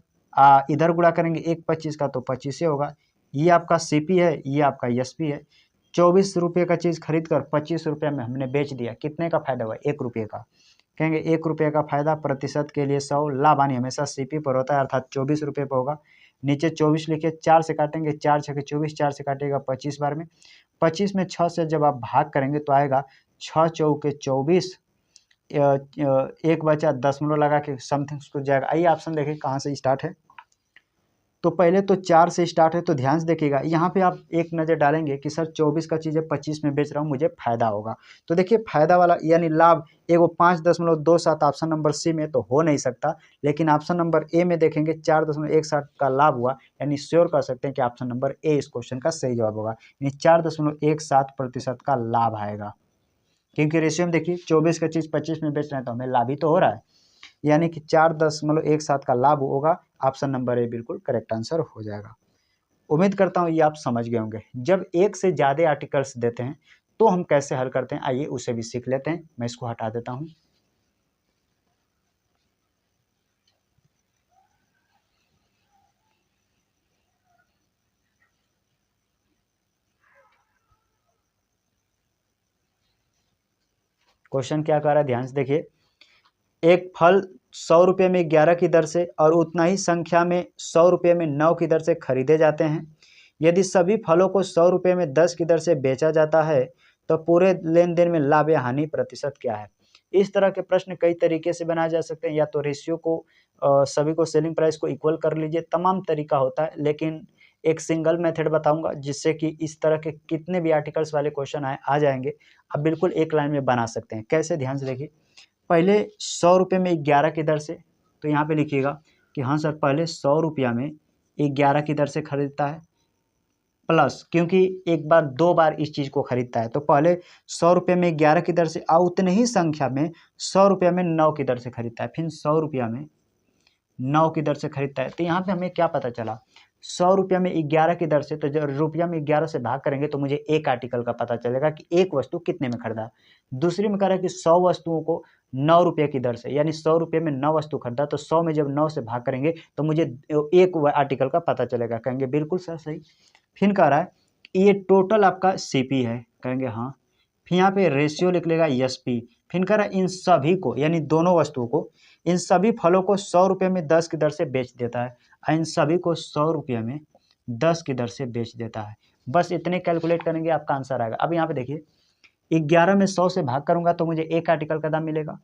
इधर गुणा करेंगे 1 25 का तो 25 होगा, ये आपका सीपी है, ये आपका एसपी है। 24 रुपये का चीज़ खरीद कर 25 रुपये में हमने बेच दिया, कितने का फायदा हुआ, 1 रुपये का, कहेंगे 1 रुपये का फायदा, प्रतिशत के लिए 100, लाभ हानि हमेशा सीपी पर होता है, अर्थात 24 रुपये पर होगा। नीचे 24 लिखिए, 4 से काटेंगे, 4 6 24, 4 से काटेगा 25 बार में, 25 में 6 से जब आप भाग करेंगे तो आएगा 6 चौके 24, एक बचा दशमलव लगा के समथिंग कुछ जाएगा। आइए ऑप्शन देखिए कहाँ से स्टार्ट है। तो पहले तो 4 से स्टार्ट है, तो ध्यान से देखिएगा, यहाँ पे आप एक नज़र डालेंगे कि सर 24 का चीज़ है 25 में बेच रहा हूँ, मुझे फायदा होगा। तो देखिए फायदा वाला यानी लाभ एगो 5.27 ऑप्शन नंबर सी में तो हो नहीं सकता, लेकिन ऑप्शन नंबर ए में देखेंगे 4.17 का लाभ हुआ, यानी श्योर कर सकते हैं कि ऑप्शन नंबर ए इस क्वेश्चन का सही जवाब होगा, यानी 4.17% का लाभ आएगा। क्योंकि रेशियो में देखिए 24 का चीज़ 25 में बेच रहे हैं तो हमें लाभ ही तो हो रहा है, यानी कि 4.17 का लाभ होगा। ऑप्शन नंबर ए बिल्कुल करेक्ट आंसर हो जाएगा। उम्मीद करता हूँ ये आप समझ गए होंगे। जब एक से ज़्यादा आर्टिकल्स देते हैं तो हम कैसे हल करते हैं, आइए उसे भी सीख लेते हैं। मैं इसको हटा देता हूँ। क्वेश्चन क्या कह रहा है, ध्यान से देखिए। एक फल 100 रुपये में 11 की दर से और उतना ही संख्या में 100 रुपये में 9 की दर से खरीदे जाते हैं। यदि सभी फलों को 100 रुपये में 10 की दर से बेचा जाता है तो पूरे लेन देन में लाभ या हानि प्रतिशत क्या है। इस तरह के प्रश्न कई तरीके से बनाए जा सकते हैं। या तो रेशियो को सभी को सेलिंग प्राइस को इक्वल कर लीजिए, तमाम तरीका होता है, लेकिन एक सिंगल मेथड बताऊंगा जिससे कि इस तरह के कितने भी आर्टिकल्स वाले क्वेश्चन आ जाएंगे, आप बिल्कुल एक लाइन में बना सकते हैं। कैसे, ध्यान से देखिए। पहले 100 रुपये में 11 की दर से, तो यहाँ पे लिखिएगा कि हाँ सर पहले 100 रुपया में 11 की दर से खरीदता है, प्लस क्योंकि एक बार दो बार इस चीज़ को खरीदता है तो पहले 100 रुपये में 11 की दर से और उतने ही संख्या में 100 रुपये में 9 की दर से खरीदता है, फिर 100 रुपया में 9 की दर से खरीदता है। तो यहाँ पे हमें क्या पता चला, 100 रुपया में 11 की दर से, तो जब रुपया में 11 से भाग करेंगे तो मुझे एक आर्टिकल का पता चलेगा कि एक वस्तु कितने में खरीदा। दूसरी में कह रहा है कि 100 वस्तुओं को 9 रुपये की दर से, यानी 100 रुपये में 9 वस्तु खरीदा, तो 100 में जब 9 से भाग करेंगे तो मुझे एक आर्टिकल का पता चलेगा। कहेंगे बिल्कुल सर सही। फिर कह रहा है ये टोटल आपका सीपी है, कहेंगे हाँ। फिर यहाँ पे रेशियो लिख लेगा एसपी। फिर कह रहा है इन सभी को, यानी दोनों वस्तुओं को, इन सभी फलों को 100 रुपये में 10 की दर से बेच देता है और इन सभी को 100 रुपये में 10 की दर से बेच देता है। बस इतने कैलकुलेट करेंगे आपका आंसर आएगा। अब यहाँ पे देखिए 11 में 100 से भाग करूंगा तो मुझे एक आर्टिकल का दाम मिलेगा,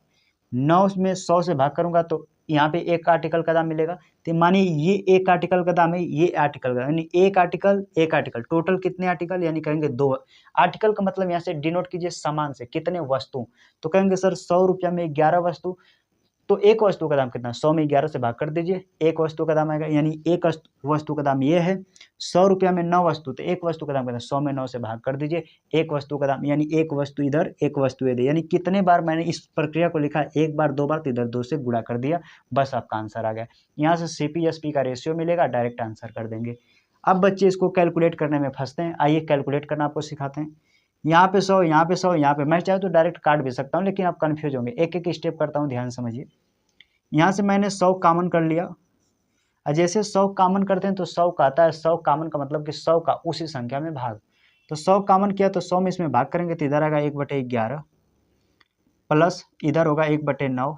9 में 100 से भाग करूंगा तो यहाँ पे एक आर्टिकल का दाम मिलेगा। तो मानिए ये एक आर्टिकल का दाम है, ये आर्टिकल का, यानी एक आर्टिकल टोटल कितने आर्टिकल, यानी कहेंगे 2 आर्टिकल का मतलब यहाँ से डिनोट कीजिए समान से कितने वस्तु। तो कहेंगे सर 100 रुपया में 11 वस्तु, तो एक वस्तु का दाम कितना, 100 में 11 से भाग कर दीजिए, एक वस्तु का दाम आएगा, यानी एक वस्तु का दाम ये है। 100 रुपया में 9 वस्तु, तो एक वस्तु का दाम कितना, 100 में 9 से भाग कर दीजिए, एक वस्तु का दाम, यानी एक वस्तु इधर एक वस्तु इधर, यानी कितने बार मैंने इस प्रक्रिया को लिखा, एक बार दो बार, तो इधर 2 से गुणा कर दिया, बस आपका आंसर आ गया। यहाँ से सीपीएसपी का रेशियो मिलेगा, डायरेक्ट आंसर कर देंगे। अब बच्चे इसको कैलकुलेट करने में फंसते हैं, आइए कैलकुलेट करना आपको सिखाते हैं। यहाँ पे 100, यहाँ पे 100, यहाँ पे, मैं चाहे तो डायरेक्ट काट भी सकता हूँ, लेकिन आप कन्फ्यूज होंगे। एक एक स्टेप करता हूँ, ध्यान समझिए। यहाँ से मैंने 100 कॉमन कर लिया, और जैसे 100 कॉमन करते हैं तो 100 का आता है, 100 कॉमन का मतलब कि 100 का उसी संख्या में भाग। तो 100 कॉमन किया तो 100 में इसमें भाग करेंगे तो इधर आएगा 1/11, प्लस इधर होगा 1/9,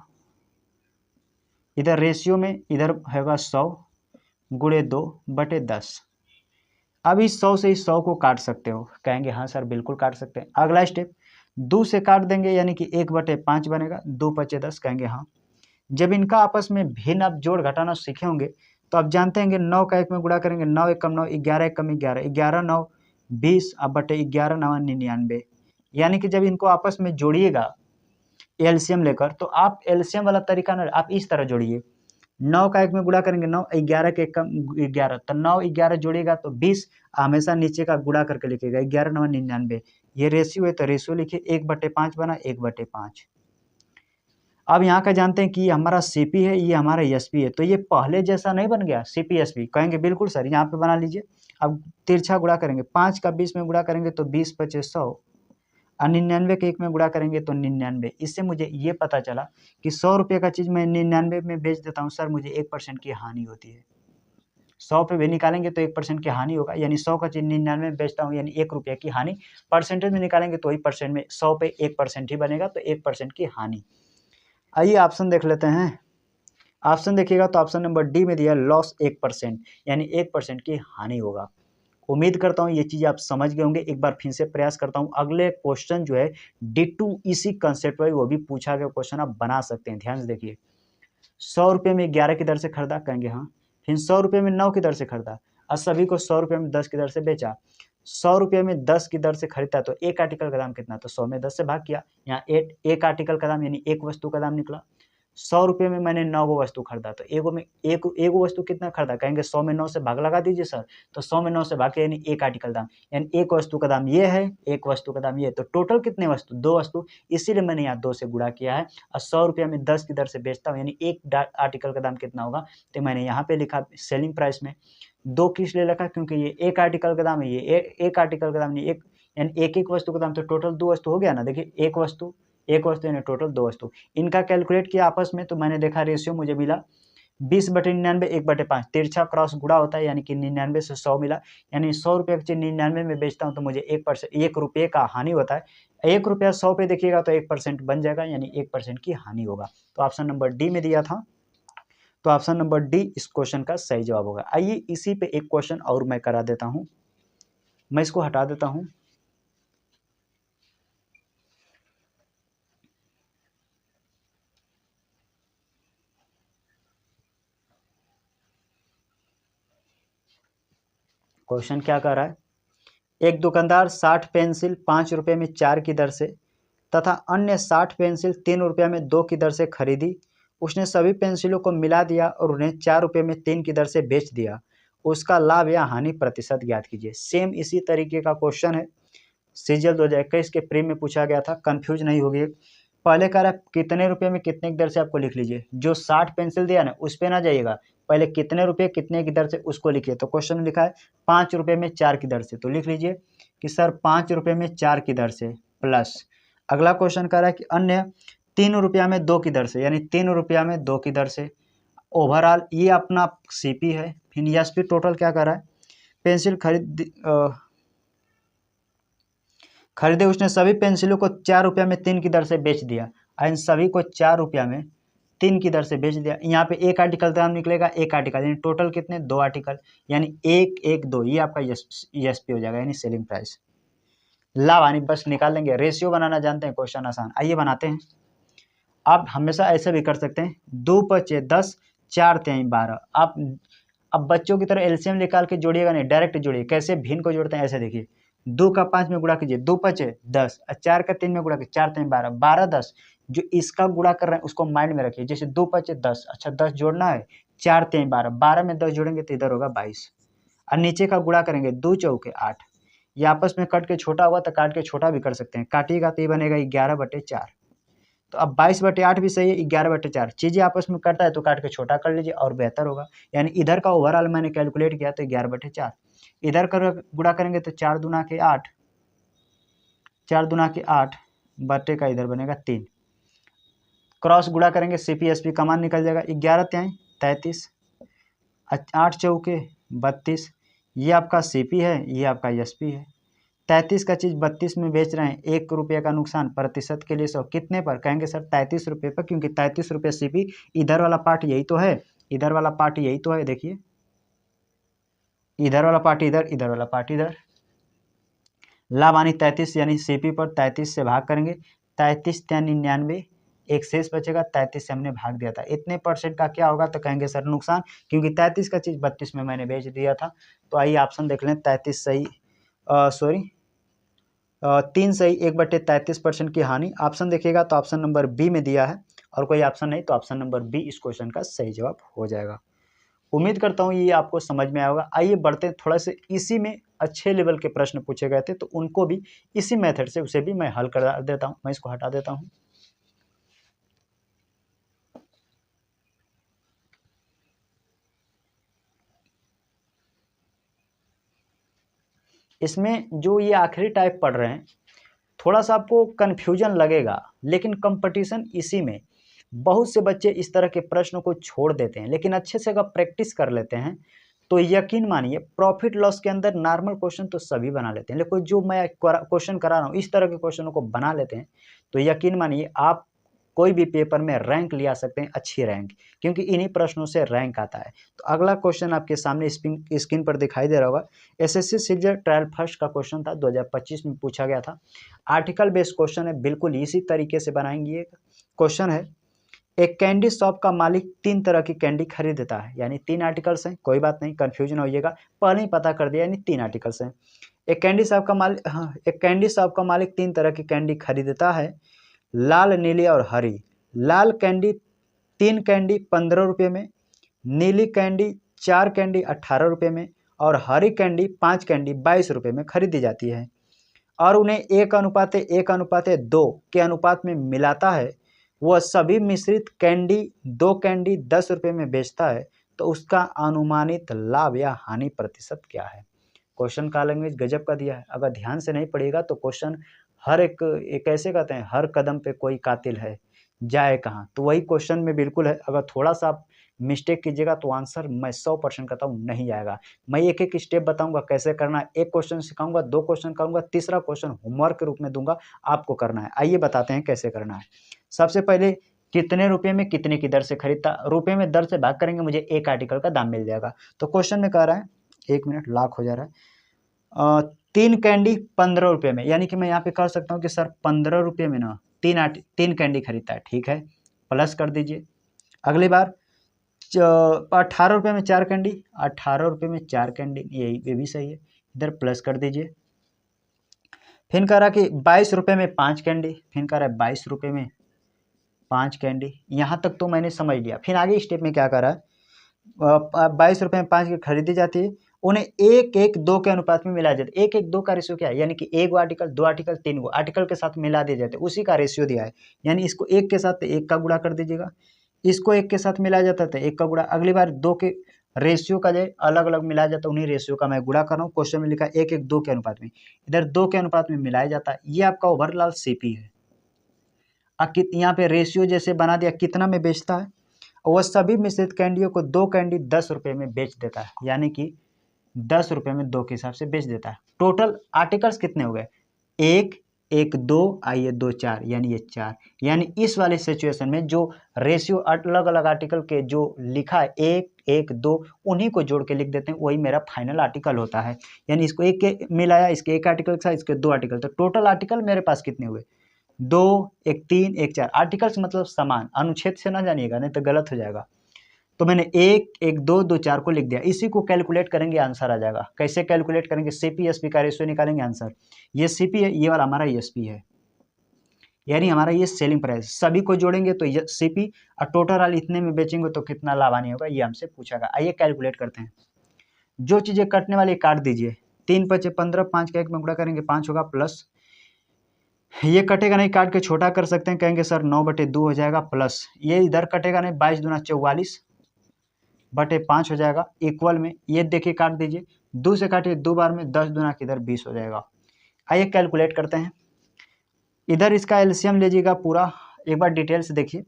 इधर रेशियो में इधर होगा 100 गुणे 2/10। अब इस 100 से इस 100 को काट सकते हो, कहेंगे हाँ सर बिल्कुल काट सकते हैं। अगला स्टेप 2 से काट देंगे, यानी कि 1/5 बनेगा, 2×5 कहेंगे हाँ। जब इनका आपस में भिन्न आप जोड़ घटाना सीखे होंगे तो आप जानते हैं कि 9 का 1 में गुणा करेंगे, 9 1 कम 9, 11 1 कम 11, 11 9 20, अब बटे 11 9 99। यानी कि जब इनको आपस में जोड़िएगा एलसीएम लेकर, तो आप एलसीएम वाला तरीका ना, आप इस तरह जोड़िए। 9 का 1 में गुणा करेंगे 9, 11 के 1 कम 11, तो 9 11 जोड़िएगा तो 20, हमेशा नीचे का गुणा करके लिखिएगा, 11 9 99। ये रेशियो है तो रेशियो लिखिए, 1/5 बना, 1/5। अब यहाँ का जानते हैं कि ये हमारा सीपी है, ये हमारा एसपी है, तो ये पहले जैसा नहीं बन गया सीपी एसपी, कहेंगे बिल्कुल सर, यहाँ पे बना लीजिए। अब तिरछा गुणा करेंगे, 5 का 20 में गुणा करेंगे तो 20×5 = 100, और 99 के 1 में गुणा करेंगे तो 99। इससे मुझे ये पता चला कि 100 रुपये का चीज़ मैं 99 में बेच देता हूँ, सर मुझे 1% की हानि होती है। 100 पे भी निकालेंगे तो 1% की हानि होगा, यानी 100 का चीज़ 99 में बेचता हूँ, यानी 1 रुपये की हानि। परसेंटेज में निकालेंगे तो वही परसेंट में 100 पे 1% ही बनेगा, तो 1% की हानि। आइए ऑप्शन देख लेते हैं। ऑप्शन देखिएगा तो ऑप्शन नंबर डी में दिया लॉस 1%, यानी 1% की हानि होगा। उम्मीद करता हूँ ये चीज़ आप समझ गए होंगे। एक बार फिर से प्रयास करता हूँ, अगले क्वेश्चन जो है D2 इसी कंसेप्ट पर वो भी पूछा गया क्वेश्चन आप बना सकते हैं। ध्यान से देखिए, 100 रुपये में 11 की दर से खरीदा, कहेंगे हाँ। फिर 100 रुपये में 9 की दर से खरीदा, और सभी को 100 रुपये में 10 की दर से बेचा। 100 रुपये में 10 की दर से खरीदता तो एक आर्टिकल का दाम कितना, तो 100 में 10 से भाग किया, यहाँ एक आर्टिकल का दाम यानी एक वस्तु का दाम निकला। 100 रुपये में मैंने 9 गो वस्तु खरीदा, तो एगो में एक वस्तु कितना खरीदा, कहेंगे 100 में 9 से भाग लगा दीजिए सर, तो 100 में 9 से भाग के यानी एक आर्टिकल दाम, यानी एक वस्तु का दाम ये है, एक वस्तु का दाम ये है, तो टोटल कितने वस्तु, 2 वस्तु, इसीलिए मैंने यहाँ 2 से गुणा किया है। और 100 रुपये में 10 की दर से बेचता हूँ, यानी एक आर्टिकल का दाम कितना होगा, तो मैंने यहाँ पे लिखा सेलिंग प्राइस में 2 किस लिए लिखा, क्योंकि ये एक आर्टिकल का दाम है, ये एक आर्टिकल का दाम नहीं, यानी एक एक वस्तु का दाम, तो टोटल 2 वस्तु हो गया ना। देखिए एक वस्तु यानी टोटल 2 वस्तु, इनका कैलकुलेट किया आपस में, तो मैंने देखा रेशियो मुझे मिला 20/99 1/5, तिरछा क्रॉस गुणा होता है, यानी कि 99 से 100 मिला, यानी 100 रुपये की चीज 99 में बेचता हूँ तो मुझे 1 रुपये का हानि होता है। 1 रुपया 100 पे देखिएगा तो 1% बन जाएगा, यानी 1% की हानि होगा। तो ऑप्शन नंबर डी में दिया था, तो ऑप्शन नंबर डी इस क्वेश्चन का सही जवाब होगा। आइए इसी पे एक क्वेश्चन और मैं करा देता हूँ, मैं इसको हटा देता हूँ। क्वेश्चन क्या कर रहा है, एक दुकानदार 60 पेंसिल 5 रुपये में 4 की दर से तथा अन्य 60 पेंसिल 3 रुपये में 2 की दर से खरीदी। उसने सभी पेंसिलों को मिला दिया और उन्हें 4 रुपये में 3 की दर से बेच दिया। उसका लाभ या हानि प्रतिशत ज्ञात कीजिए। सेम इसी तरीके का क्वेश्चन है, सीजीएल 2021 के प्री में पूछा गया था, कंफ्यूज नहीं होगी। पहले कह रहा है कितने रुपए में कितने की दर से आपको लिख लीजिए, जो 60 पेंसिल दिया ना उस पे ना जाइएगा, पहले कितने रुपए कितने की दर से उसको लिखिए। तो क्वेश्चन में लिखा है 5 रुपये में 4 की दर से, तो लिख लीजिए कि सर 5 रुपये में 4 की दर से प्लस। अगला क्वेश्चन कह रहा है कि अन्य 3 रुपया में 2 की दर से, यानी 3 रुपया में 2 की दर से। ओवरऑल ये अपना सीपी है। फिर एसपी टोटल क्या कर रहा है, पेंसिल खरीदे उसने सभी पेंसिलों को 4 रुपया में 3 की दर से बेच दिया। इन सभी को 4 रुपया में 3 की दर से बेच दिया। यहाँ पे एक आर्टिकल दाम निकलेगा, एक आर्टिकल, यानी टोटल कितने 2 आर्टिकल, यानी 1 1 2, ये आपका एसपी हो जाएगा, यानी सेलिंग प्राइस। लाभ हानि बस निकाल लेंगे, रेशियो बनाना जानते हैं, क्वेश्चन आसान। आइए बनाते हैं। आप हमेशा ऐसे भी कर सकते हैं, 2 पचे 10 4 3 12। आप अब बच्चों की तरह एलसीएम निकाल के जोड़िएगा नहीं, डायरेक्ट जोड़िए। कैसे भिन्न को जोड़ते हैं, ऐसे देखिए, 2 का 5 में गुणा कीजिए, 2 पचे 10, 4 का 3 में गुणा कीजिए, 4 3 12, 12 10। जो इसका गुणा कर रहे हैं उसको माइंड में रखिए, जैसे 2 पचे 10, अच्छा 10 जोड़ना है, 4 3 12, 12 में 10 जोड़ेंगे तो इधर होगा 22, और नीचे का गुणा करेंगे 2 चौके 8। ये आपस में कट के छोटा हुआ तो काट के छोटा भी कर सकते हैं, काटिएगा तो ये बनेगा 11/4। तो अब 22/8 भी सही है, 11/4। चीज़ें आपस में कटता है तो काट के छोटा कर लीजिए और बेहतर होगा। यानी इधर का ओवरऑल मैंने कैलकुलेट किया तो 11/4, इधर कर गुणा करेंगे तो 4 दूना के 8, 4 दूना के 8 बट्टे का इधर बनेगा 3, क्रॉस गुणा करेंगे सीपीएसपी का मान निकल जाएगा, 11 त्याई 33, 8 चौके 32। ये आपका सीपी है, ये आपका एसपी है। 33 का चीज़ 32 में बेच रहे हैं, 1 रुपये का नुकसान, प्रतिशत के लिए 100, कितने पर, कहेंगे सर 33 रुपये पर, क्योंकि 33 रुपये सीपी। इधर वाला पार्ट यही तो है, इधर वाला पार्ट यही तो है, देखिए इधर वाला पार्ट इधर, इधर वाला पार्ट इधर। लाभ हानि 33, यानी सीपी पर 33 से भाग करेंगे, 33 या 99, एक शेष बचेगा, 33 से हमने भाग दिया था। इतने परसेंट का क्या होगा, तो कहेंगे सर नुकसान, क्योंकि 33 का चीज़ 32 में मैंने बेच दिया था। तो आइए ऑप्शन देख लें, 33 सही, सॉरी 3 सही, 1/33% की हानि। ऑप्शन देखिएगा तो ऑप्शन नंबर बी में दिया है, और कोई ऑप्शन नहीं तो ऑप्शन नंबर बी इस क्वेश्चन का सही जवाब हो जाएगा। उम्मीद करता हूँ ये आपको समझ में आया होगा। आइए बढ़ते हैं, थोड़ा से इसी में अच्छे लेवल के प्रश्न पूछे गए थे, तो उनको भी इसी मेथड से उसे भी मैं हल कर देता हूँ। मैं इसको हटा देता हूँ। इसमें जो ये आखिरी टाइप पढ़ रहे हैं, थोड़ा सा आपको कन्फ्यूजन लगेगा, लेकिन कंपटीशन इसी में, बहुत से बच्चे इस तरह के प्रश्नों को छोड़ देते हैं, लेकिन अच्छे से अगर प्रैक्टिस कर लेते हैं तो यकीन मानिए प्रॉफिट लॉस के अंदर नॉर्मल क्वेश्चन तो सभी बना लेते हैं, लेकिन जो मैं क्वेश्चन करा रहा हूँ इस तरह के क्वेश्चनों को बना लेते हैं, तो यकीन मानिए आप कोई भी पेपर में रैंक ले आ सकते हैं, अच्छी रैंक, क्योंकि इन्हीं प्रश्नों से रैंक आता है। तो अगला क्वेश्चन आपके सामने स्क्रीन पर दिखाई दे रहा होगा। एसएससी सीजीएल ट्रायल फर्स्ट का क्वेश्चन था, 2025 में पूछा गया था। आर्टिकल बेस्ड क्वेश्चन है, बिल्कुल इसी तरीके से बनाएंगे। ये क्वेश्चन है, एक कैंडी शॉप का मालिक 3 तरह की कैंडी खरीदता है, यानी 3 आर्टिकल्स हैं, कोई बात नहीं कंफ्यूजन होइएगा, पहले ही पता कर दिया, यानी 3 आर्टिकल्स हैं। एक कैंडी शॉप का मालिक, हाँ, एक कैंडी शॉप का मालिक 3 तरह की कैंडी खरीदता है, लाल, नीली और हरी। लाल कैंडी 3 कैंडी 15 रुपये में, नीली कैंडी 4 कैंडी 18 रुपये में, और हरी कैंडी 5 कैंडी 22 रुपये में खरीदी जाती है, और उन्हें 1:1:2 के अनुपात में मिलाता है। वह सभी मिश्रित कैंडी 2 कैंडी 10 रुपये में बेचता है, तो उसका अनुमानित लाभ या हानि प्रतिशत क्या है। क्वेश्चन का लैंग्वेज गजब का दिया है। अगर ध्यान से नहीं पढ़िएगा तो क्वेश्चन हर एक कैसे कहते हैं, हर कदम पे कोई कातिल है, जाए कहाँ, तो वही क्वेश्चन में बिल्कुल है। अगर थोड़ा सा आप मिस्टेक कीजिएगा तो आंसर मैं 100% कहता हूँ नहीं आएगा। मैं एक एक स्टेप बताऊंगा कैसे करना है, एक क्वेश्चन सिखाऊंगा, 2 क्वेश्चन करूंगा, तीसरा क्वेश्चन होमवर्क के रूप में दूंगा, आपको करना है। आइए बताते हैं कैसे करना है। सबसे पहले कितने रुपए में कितने की दर से खरीदता, रुपए में दर से भाग करेंगे, मुझे एक आर्टिकल का दाम मिल जाएगा। तो क्वेश्चन में कह रहा है, 1 मिनट लॉक हो जा रहा है, 3 कैंडी 15 रुपये में, यानी कि मैं यहाँ पे कर सकता हूँ कि सर 15 रुपये में ना 3 कैंडी खरीदता है, ठीक है, प्लस कर दीजिए। अगली बार 18 रुपये में 4 कैंडी, 18 रुपये में 4 कैंडी, ये भी सही है, इधर प्लस कर दीजिए। फिर कह रहा कि 22 रुपये में 5 कैंडी, फिर कह रहा है 22 रुपये में 5 कैंडी, यहाँ तक तो मैंने समझ लिया। फिर आगे स्टेप में क्या कर रहा है, 22 रुपये में 5 की खरीदी जाती है, उन्हें 1:1:2 के अनुपात में मिला जाता है। 1:1:2 का रेशियो क्या है, यानी कि 1 आर्टिकल, 2 आर्टिकल, 3 आर्टिकल के साथ मिला दिए जाते हैं, उसी का रेशियो दिया है। यानी इसको 1 के साथ 1 का गुणा कर दीजिएगा, इसको 1 के साथ मिलाया जाता है 1 का गुणा, अगली बार 2 के रेशियो का जो अलग अलग मिलाया जाता है, उन्हीं रेशियो का मैं गुणा कर रहा हूँ। क्वेश्चन में लिखा है 1:1:2 के अनुपात में, इधर 2 के अनुपात में मिलाया जाता है। ये आपका ओवरऑल सीपी है। यहाँ पे रेशियो जैसे बना दिया, कितना में बेचता है, वह सभी मिश्रित कैंडियों को 2 कैंडी 10 रुपये में बेच देता है, यानी कि 10 रुपये में 2 के हिसाब से बेच देता है। टोटल आर्टिकल्स कितने हो गए, 1, 1, 2, आइए 2, 4, यानी ये 4। यानी इस वाले सिचुएशन में जो रेशियो अलग अलग आर्टिकल के जो लिखा है 1, 1, 2, उन्हीं को जोड़ के लिख देते हैं, वही मेरा फाइनल आर्टिकल होता है। यानी इसको 1 के मिलाया, इसके 1 आर्टिकल के साथ इसके 2 आर्टिकल, तो टोटल आर्टिकल मेरे पास कितने हुए, 2, 1, 3, 1, 4। आर्टिकल्स मतलब समान, अनुच्छेद से ना जानिएगा नहीं तो गलत हो जाएगा। तो मैंने 1, 1, 2, 2, 4 को लिख दिया, इसी को कैलकुलेट करेंगे, आंसर आ जाएगा। कैसे कैलकुलेट करेंगे, सीपी एसपी का रेशियो निकालेंगे, आंसर ये सीपी है, ये वाला हमारा एसपी है, यानी हमारा ये सेलिंग प्राइस, सभी को जोड़ेंगे तो ये सीपी, और टोटल इतने में बेचेंगे तो कितना लाभ आने होगा, ये हमसे पूछागा। आइए कैलकुलेट करते हैं। जो चीज़ें कटने वाली काट दीजिए, 3 × 5 = 15, 5 का 1 में गुणा करेंगे 5 होगा, प्लस ये कटेगा नहीं, काट के छोटा कर सकते हैं, कहेंगे सर 9/2 हो जाएगा, प्लस ये इधर कटेगा नहीं, 22 दूना 44/5 हो जाएगा, इक्वल में ये देखिए काट दीजिए, 2 से काटिए 2 बार में, 10 दूना किधर 20 हो जाएगा। आइए कैलकुलेट करते हैं। इधर इसका एलसीएम लीजिएगा पूरा, एक बार डिटेल से देखिए,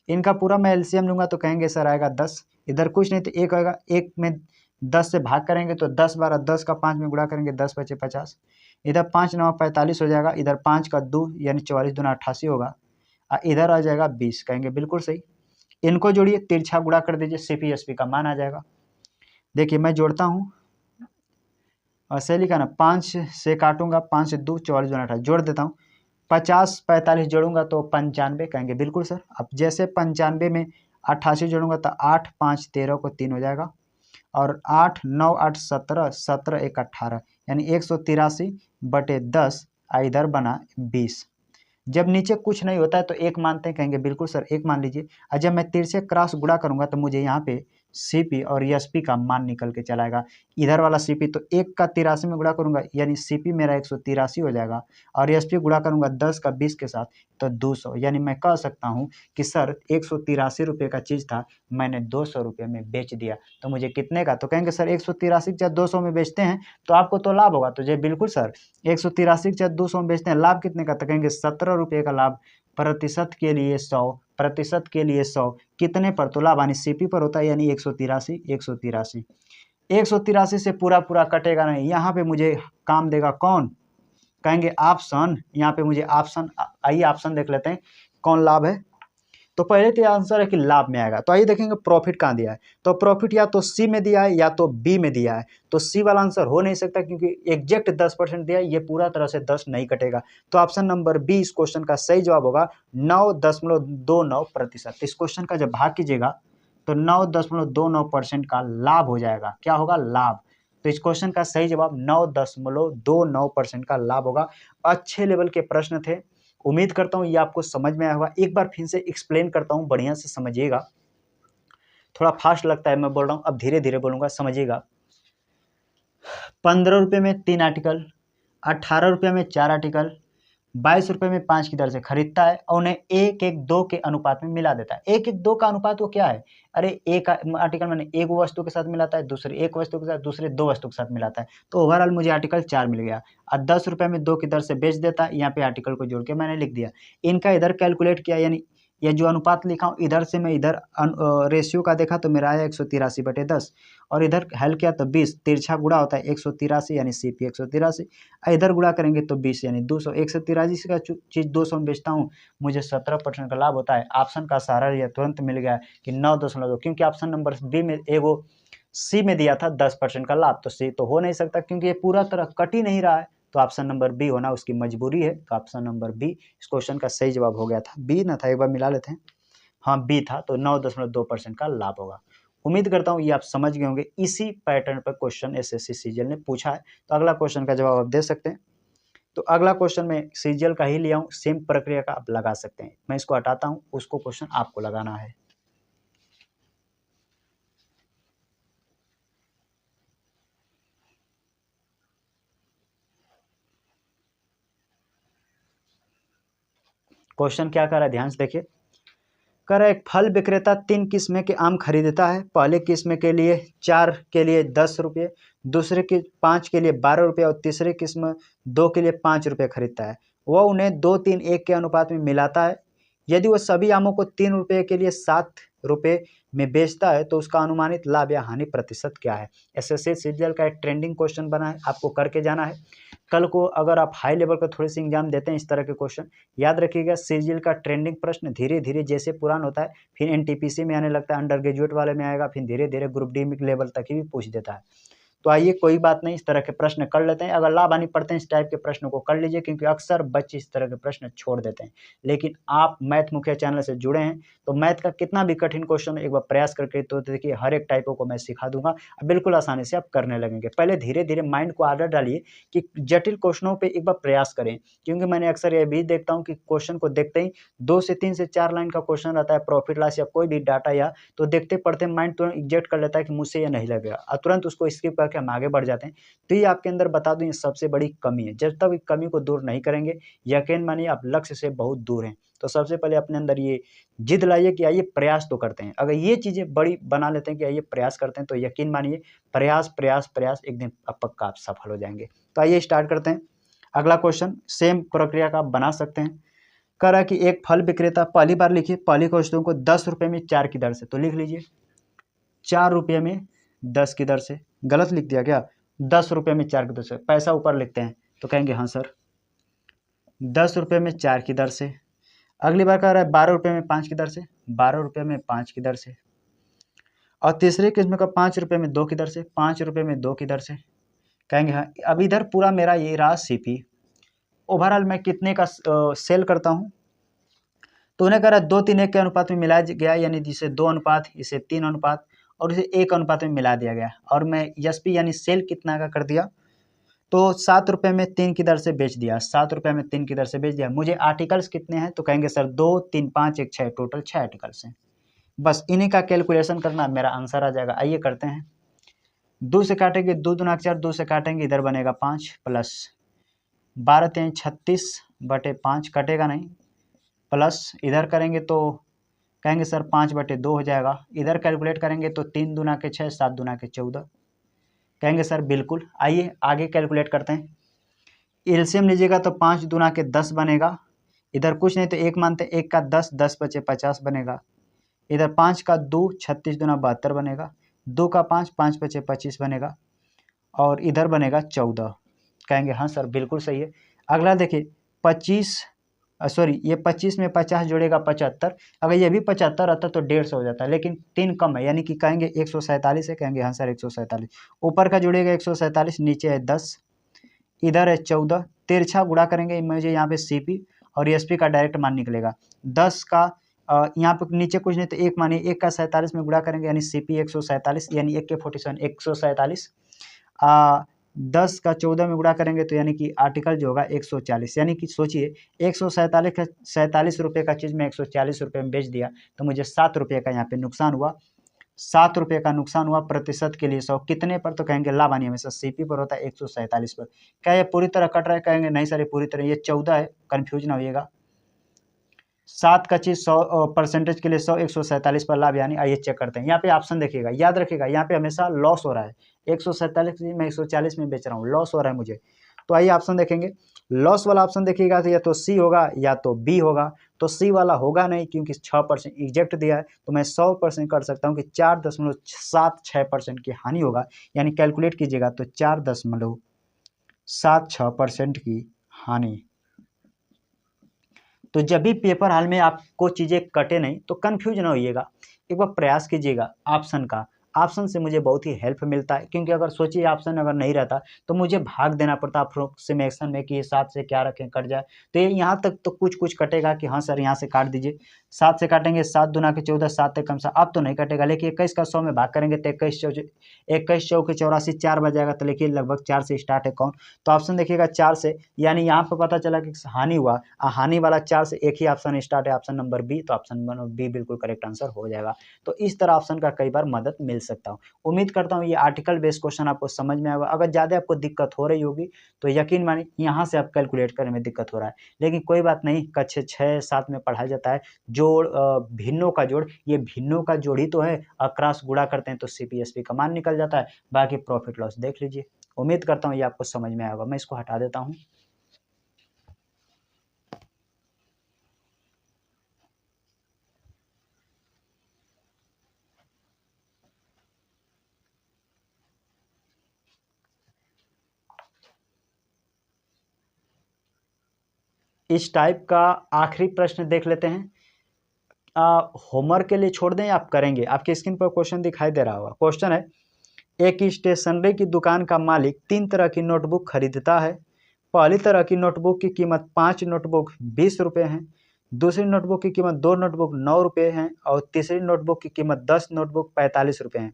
इनका पूरा मैं एलसीएम लूँगा तो कहेंगे सर आएगा 10, इधर कुछ नहीं तो 1 आएगा, 1 में 10 से भाग करेंगे तो 10 12, 10 का 5 में गुणा करेंगे 10 × 5 = 50, इधर 5 × 9 = 45 हो जाएगा, इधर 5 का 2 यानी 44 दूना 88 होगा, इधर आ जाएगा 20, कहेंगे बिल्कुल सही। इनको जोड़िए, तिरछा गुणा कर दीजिए, सीपी एसपी का मान आ जाएगा। देखिए मैं जोड़ता हूँ, सही लिखा ना, 5 से काटूंगा, 5 से 2 44 दूना 88, जोड़ देता हूँ, 50 45 जोड़ूंगा तो 95, कहेंगे बिल्कुल सर। अब जैसे 95 में 88 जोड़ूंगा तो 8 5 13 को 3 हो जाएगा, और 8 9 8 17, 17 1 18, यानी 183/10, इधर बना 20। जब नीचे कुछ नहीं होता है तो 1 मानते हैं, कहेंगे बिल्कुल सर 1 मान लीजिए। और जब मैं तिरछे क्रॉस गुणा करूंगा तो मुझे यहाँ पे सीपी और एसपी का मान निकल के चला आएगा। इधर वाला सीपी तो 1 का 83 में गुणा करूंगा, यानी सीपी मेरा 183 हो जाएगा, और एसपी गुणा करूंगा 10 का 20 के साथ तो 200, यानी मैं कह सकता हूँ कि सर 183 रुपये का चीज़ था, मैंने 200 रुपये में बेच दिया, तो मुझे कितने का, तो कहेंगे सर 183 जब 200 में बेचते हैं तो आपको तो लाभ होगा, तो जी बिल्कुल सर 183 जब 200 में बेचते हैं, लाभ कितने का, तो कहेंगे 17 रुपये का लाभ, प्रतिशत के लिए 100, प्रतिशत के लिए 100, कितने पर, तो लाभ यानी सीपी पर होता है, यानी 183 183 183 से पूरा पूरा कटेगा नहीं, यहाँ पे मुझे काम देगा कौन, कहेंगे ऑप्शन, यहाँ पे मुझे ऑप्शन, आइए ऑप्शन देख लेते हैं कौन लाभ है। तो पहले तो आंसर है कि लाभ में आएगा, तो आइए देखेंगे प्रॉफिट कहाँ दिया है, तो प्रॉफिट या तो सी में दिया है या तो बी में दिया है, तो सी वाला आंसर हो नहीं सकता क्योंकि एग्जैक्ट 10% दिया है, ये पूरा तरह से 10 नहीं कटेगा, तो ऑप्शन नंबर बी इस क्वेश्चन का सही जवाब होगा 9.29%। इस क्वेश्चन का जब भाग कीजिएगा तो 9.29% का लाभ हो जाएगा, क्या होगा, लाभ। तो इस क्वेश्चन का सही जवाब 9.29% का लाभ होगा। अच्छे लेवल के प्रश्न थे, उम्मीद करता हूँ ये आपको समझ में आया होगा। एक बार फिर से एक्सप्लेन करता हूँ, बढ़िया से समझिएगा, थोड़ा फास्ट लगता है मैं बोल रहा हूँ, अब धीरे धीरे बोलूँगा, समझिएगा। 15 रुपये में 3 आर्टिकल, 18 रुपये में 4 आर्टिकल, ₹22 में 5 की दर से खरीदता है और उन्हें 1:1:2 के अनुपात में मिला देता है। 1:1:2 का अनुपात वो क्या है? अरे एक आर्टिकल मैंने एक वस्तु के साथ मिलाता है, दूसरे एक वस्तु के साथ, दूसरे 2 वस्तु के साथ मिलाता है। तो ओवरऑल मुझे आर्टिकल 4 मिल गया। और ₹10 में 2 की दर से बेच देता है, यहाँ पे आर्टिकल को जोड़ के मैंने लिख दिया। इनका इधर कैलकुलेट किया, यानी ये जो अनुपात लिखा हूँ इधर से मैं इधर रेशियो का देखा तो मेरा आया 183/10 और इधर हल किया तो 20, तिरछा गुणा होता है 183 यानी CP 183, इधर गुणा करेंगे तो 20 यानी 200। 183 का चीज़ 200 में बेचता हूँ, मुझे 17% का लाभ होता है। ऑप्शन का सहारा लिया, तुरंत मिल गया कि 9.2, क्योंकि ऑप्शन नंबर बी में एगो सी में दिया था 10% का लाभ, तो सी तो हो नहीं सकता क्योंकि ये पूरा तरह कट ही नहीं रहा है, तो ऑप्शन नंबर बी होना उसकी मजबूरी है। तो ऑप्शन नंबर बी इस क्वेश्चन का सही जवाब हो गया था। बी ना था, एक बार मिला लेते हैं। हाँ बी था, तो 9.2% का लाभ होगा। उम्मीद करता हूँ ये आप समझ गए होंगे। इसी पैटर्न पर क्वेश्चन एसएससी सीजीएल ने पूछा है, तो अगला क्वेश्चन का जवाब आप दे सकते हैं। तो अगला क्वेश्चन मैं सीजीएल का ही लिया हूँ, सेम प्रक्रिया का आप लगा सकते हैं। मैं इसको हटाता हूँ, उसको क्वेश्चन आपको लगाना है। क्वेश्चन क्या कर रहा है, ध्यान से देखिए। कर रहा है, एक फल विक्रेता 3 किस्म के आम खरीदता है। पहले किस्म के लिए 4 के लिए 10 रुपये, दूसरे के 5 के लिए 12 रुपये और तीसरे किस्म 2 के लिए 5 रुपये खरीदता है। वह उन्हें 2, 3, 1 के अनुपात में मिलाता है। यदि वह सभी आमों को 3 रुपये के लिए 7 रुपये में बेचता है तो उसका अनुमानित लाभ या हानि प्रतिशत क्या है। एसएससी सीजीएल का एक ट्रेंडिंग क्वेश्चन बना है, आपको करके जाना है। कल को अगर आप हाई लेवल का थोड़ी सी एग्जाम देते हैं इस तरह के क्वेश्चन, याद रखिएगा सीजीएल का ट्रेंडिंग प्रश्न धीरे धीरे जैसे पुराना होता है फिर एनटीपीसी में आने लगता है, अंडर ग्रेजुएट वाले में आएगा, फिर धीरे धीरे ग्रुप डी लेवल तक ही भी पूछ देता है। तो आइए कोई बात नहीं, इस तरह के प्रश्न कर लेते हैं। अगर लाभ हानि पढ़ते हैं इस टाइप के प्रश्नों को कर लीजिए, क्योंकि अक्सर बच्चे इस तरह के प्रश्न छोड़ देते हैं। लेकिन आप मैथ मुखिया चैनल से जुड़े हैं तो मैथ का कितना भी कठिन क्वेश्चन एक बार प्रयास करके तो देखिए हर एक टाइपों को मैं सिखा दूंगा, बिल्कुल आसानी से आप करने लगेंगे। पहले धीरे धीरे माइंड को आदत डालिए कि जटिल क्वेश्चनों पर एक बार प्रयास करें, क्योंकि मैंने अक्सर ये भी देखता हूँ कि क्वेश्चन को देखते ही 2 से 3 से 4 लाइन का क्वेश्चन रहता है, प्रॉफिट लॉस या कोई भी डाटा या, तो देखते पढ़ते माइंड तुरंत एग्जेक्ट कर लेता है कि मुझसे ये नहीं लगेगा और तुरंत उसको स्किप करके हम आगे बढ़ जाते हैं। तो ये आपके अंदर बता दूं ये सबसे बड़ी कमी है। जब तक कमी को दूर नहीं करेंगे, यकीन मानिए आप लक्ष्य से बहुत दूर हैं। तो सबसे पहले अपने अंदर ये जिद लाइए कि आइए प्रयास तो करते हैं। अगर ये चीज़ें बड़ी बना लेते हैं कि आइए प्रयास करते हैं, तो यकीन मानिए प्रयास प्रयास प्रयास एक दिन पक्का आप सफल हो जाएंगे। तो आइए स्टार्ट करते हैं। अगला क्वेश्चन सेम प्रक्रिया का आप बना सकते हैं। कह रहा है कि एक फल विक्रेता, पहली बार लिखिए, पहली वस्तुओं को 10 रुपये में 4 की दर से, तो लिख लीजिए 4 रुपये में 10 की दर से। गलत लिख दिया क्या? 10 रुपये में 4 की दर से, पैसा ऊपर लिखते हैं तो कहेंगे हाँ सर 10 रुपये में 4 की दर से। अगली बार कह रहा है 12 रुपये में 5 की दर से, 12 रुपये में 5 की दर से। और तीसरी किस्म का 5 रुपये में 2 की दर से, 5 रुपये में 2 की दर से, कहेंगे हाँ। अब इधर पूरा मेरा ये रहा सीपी। ओवरऑल मैं कितने का सेल करता हूँ, तो उन्हें कह रहा है 2, 3, 1 के अनुपात में मिलाया गया, यानी जिसे 2 अनुपात, इसे 3 अनुपात और इसे 1 अनुपात में मिला दिया गया। और मैं एसपी यानी सेल कितना का कर दिया, तो 7 रुपये में 3 की दर से बेच दिया, 7 रुपये में 3 की दर से बेच दिया। मुझे आर्टिकल्स कितने हैं, तो कहेंगे सर 2, 3, 5, 1, 6, टोटल 6 आर्टिकल्स हैं। बस इन्हीं का कैलकुलेशन करना, मेरा आंसर आ जाएगा। आइए करते हैं। 2 से काटेंगे 2 दूना 4, 2 से काटेंगे इधर बनेगा 5 प्लस 12 3 36/5, कटेगा नहीं, प्लस इधर करेंगे तो कहेंगे सर 5/2 हो जाएगा। इधर कैलकुलेट करेंगे तो 3 दूना के 6, 7 दूना के 14, कहेंगे सर बिल्कुल। आइए आगे कैलकुलेट करते हैं। एलसीएम लीजिएगा तो 5 दूना के 10 बनेगा, इधर कुछ नहीं तो 1 मानते, 1 का 10, 10 बचे 50 बनेगा। इधर 5 का 2, 36 दूना 72 बनेगा, 2 का 5, 5 बचे 25 बनेगा और इधर बनेगा 14, कहेंगे हाँ सर बिल्कुल सही है। अगला देखिए 25 ये 25 में 50 जोड़ेगा 75, अगर ये भी 75 आता तो 150 हो जाता, लेकिन 3 कम है, यानी कि कहेंगे 147 है, कहेंगे हाँ सर 147। ऊपर का जोड़ेगा 147, नीचे है 10, इधर है 14, तिरछा गुणा करेंगे, मुझे यहाँ पे सीपी और एसपी का डायरेक्ट मान निकलेगा। 10 का यहाँ पे नीचे कुछ नहीं तो 1 मानिए, 1 का 47 में गुणा करेंगे यानी सीपी 147, यानी 1 के 47 147। 10 का 14 में गुणा करेंगे तो यानी कि आर्टिकल जो होगा 140, यानी कि सोचिए 147 रुपये का चीज़ में 140 रुपये में बेच दिया, तो मुझे 7 रुपये का यहाँ पे नुकसान हुआ। ₹7 का नुकसान हुआ, प्रतिशत के लिए 100, कितने पर? तो कहेंगे लाभ हानि हमेशा सीपी पर होता है 147 पर। क्या ये पूरी तरह कट रहा है? कहेंगे नहीं सर ये पूरी तरह, ये 14 है, कन्फ्यूज ना होइएगा। 7 का चीज़ 100 परसेंटेज के लिए 100, 147 पर लाभ यानी। आइए चेक करते हैं। यहाँ पे ऑप्शन देखिएगा, याद रखिएगा यहाँ पे हमेशा लॉस हो रहा है। 147 मैं 140 में बेच रहा हूँ, लॉस हो रहा है मुझे। तो आइए ऑप्शन देखेंगे, लॉस वाला ऑप्शन देखिएगा तो या तो सी होगा या तो बी होगा। तो सी वाला होगा नहीं क्योंकि 6% इजेक्ट दिया है, तो मैं 100% कर सकता हूँ कि 4.76% की हानि होगा, यानी कैलकुलेट कीजिएगा तो 4.76% की हानि। तो जब भी पेपर हाल में आपको चीज़ें कटे नहीं तो कन्फ्यूज ना होइएगा, एक बार प्रयास कीजिएगा ऑप्शन का। ऑप्शन से मुझे बहुत ही हेल्प मिलता है, क्योंकि अगर सोचिए ऑप्शन अगर नहीं रहता तो मुझे भाग देना पड़ता अप्रोक्सीमेशन में कि 7 से क्या रखें कट जाए। तो ये यहाँ तक तो कुछ कटेगा कि हाँ सर यहाँ से काट दीजिए, 7 से काटेंगे, 7 दूना के 14, 7 कम से अब तो नहीं कटेगा। लेकिन 21 का 100 में भाग करेंगे तो 21 चौके 84, 4 बच जाएगा। तो लेकिन लगभग 4 से स्टार्ट है कौन, तो ऑप्शन देखिएगा 4 से, यानी यहाँ पर पता चला कि हानि हुआ, हानि वाला 4 से एक ही ऑप्शन स्टार्ट है, ऑप्शन नंबर बी। तो ऑप्शन नंबर बी बिल्कुल करेक्ट आंसर हो जाएगा। तो इस तरह ऑप्शन का कई बार मदद मिल सकता हूँ। उम्मीद करता हूँ ये आर्टिकल बेस्ड क्वेश्चन आपको समझ में आएगा। अगर ज़्यादा आपको दिक्कत हो रही होगी तो यकीन मानिए यहाँ से आप कैलकुलेट करने में दिक्कत हो रहा है, लेकिन कोई बात नहीं, कक्षा 6-7 में पढ़ाया जाता है जोड़ भिन्नों का जोड़, ये भिन्नों का जोड़ ही तो है, अक्रॉस गुणा करते हैं तो सीपीएसपी का मान निकल जाता है, बाकी प्रॉफिट लॉस देख लीजिए। उम्मीद करता हूँ ये आपको समझ में आएगा। मैं इसको हटा देता हूँ। इस टाइप का आखिरी प्रश्न देख लेते हैं। होमवर्क के लिए छोड़ दें, आप करेंगे, आपकी स्क्रीन पर क्वेश्चन दिखाई दे रहा होगा। क्वेश्चन है, एक स्टेशनरी की दुकान का मालिक 3 तरह की नोटबुक खरीदता है। पहली तरह की नोटबुक की कीमत 5 नोटबुक 20 रुपये है, दूसरी नोटबुक की कीमत 2 नोटबुक 9 रुपये है, और तीसरी नोटबुक की कीमत 10 नोटबुक 45 रुपये है।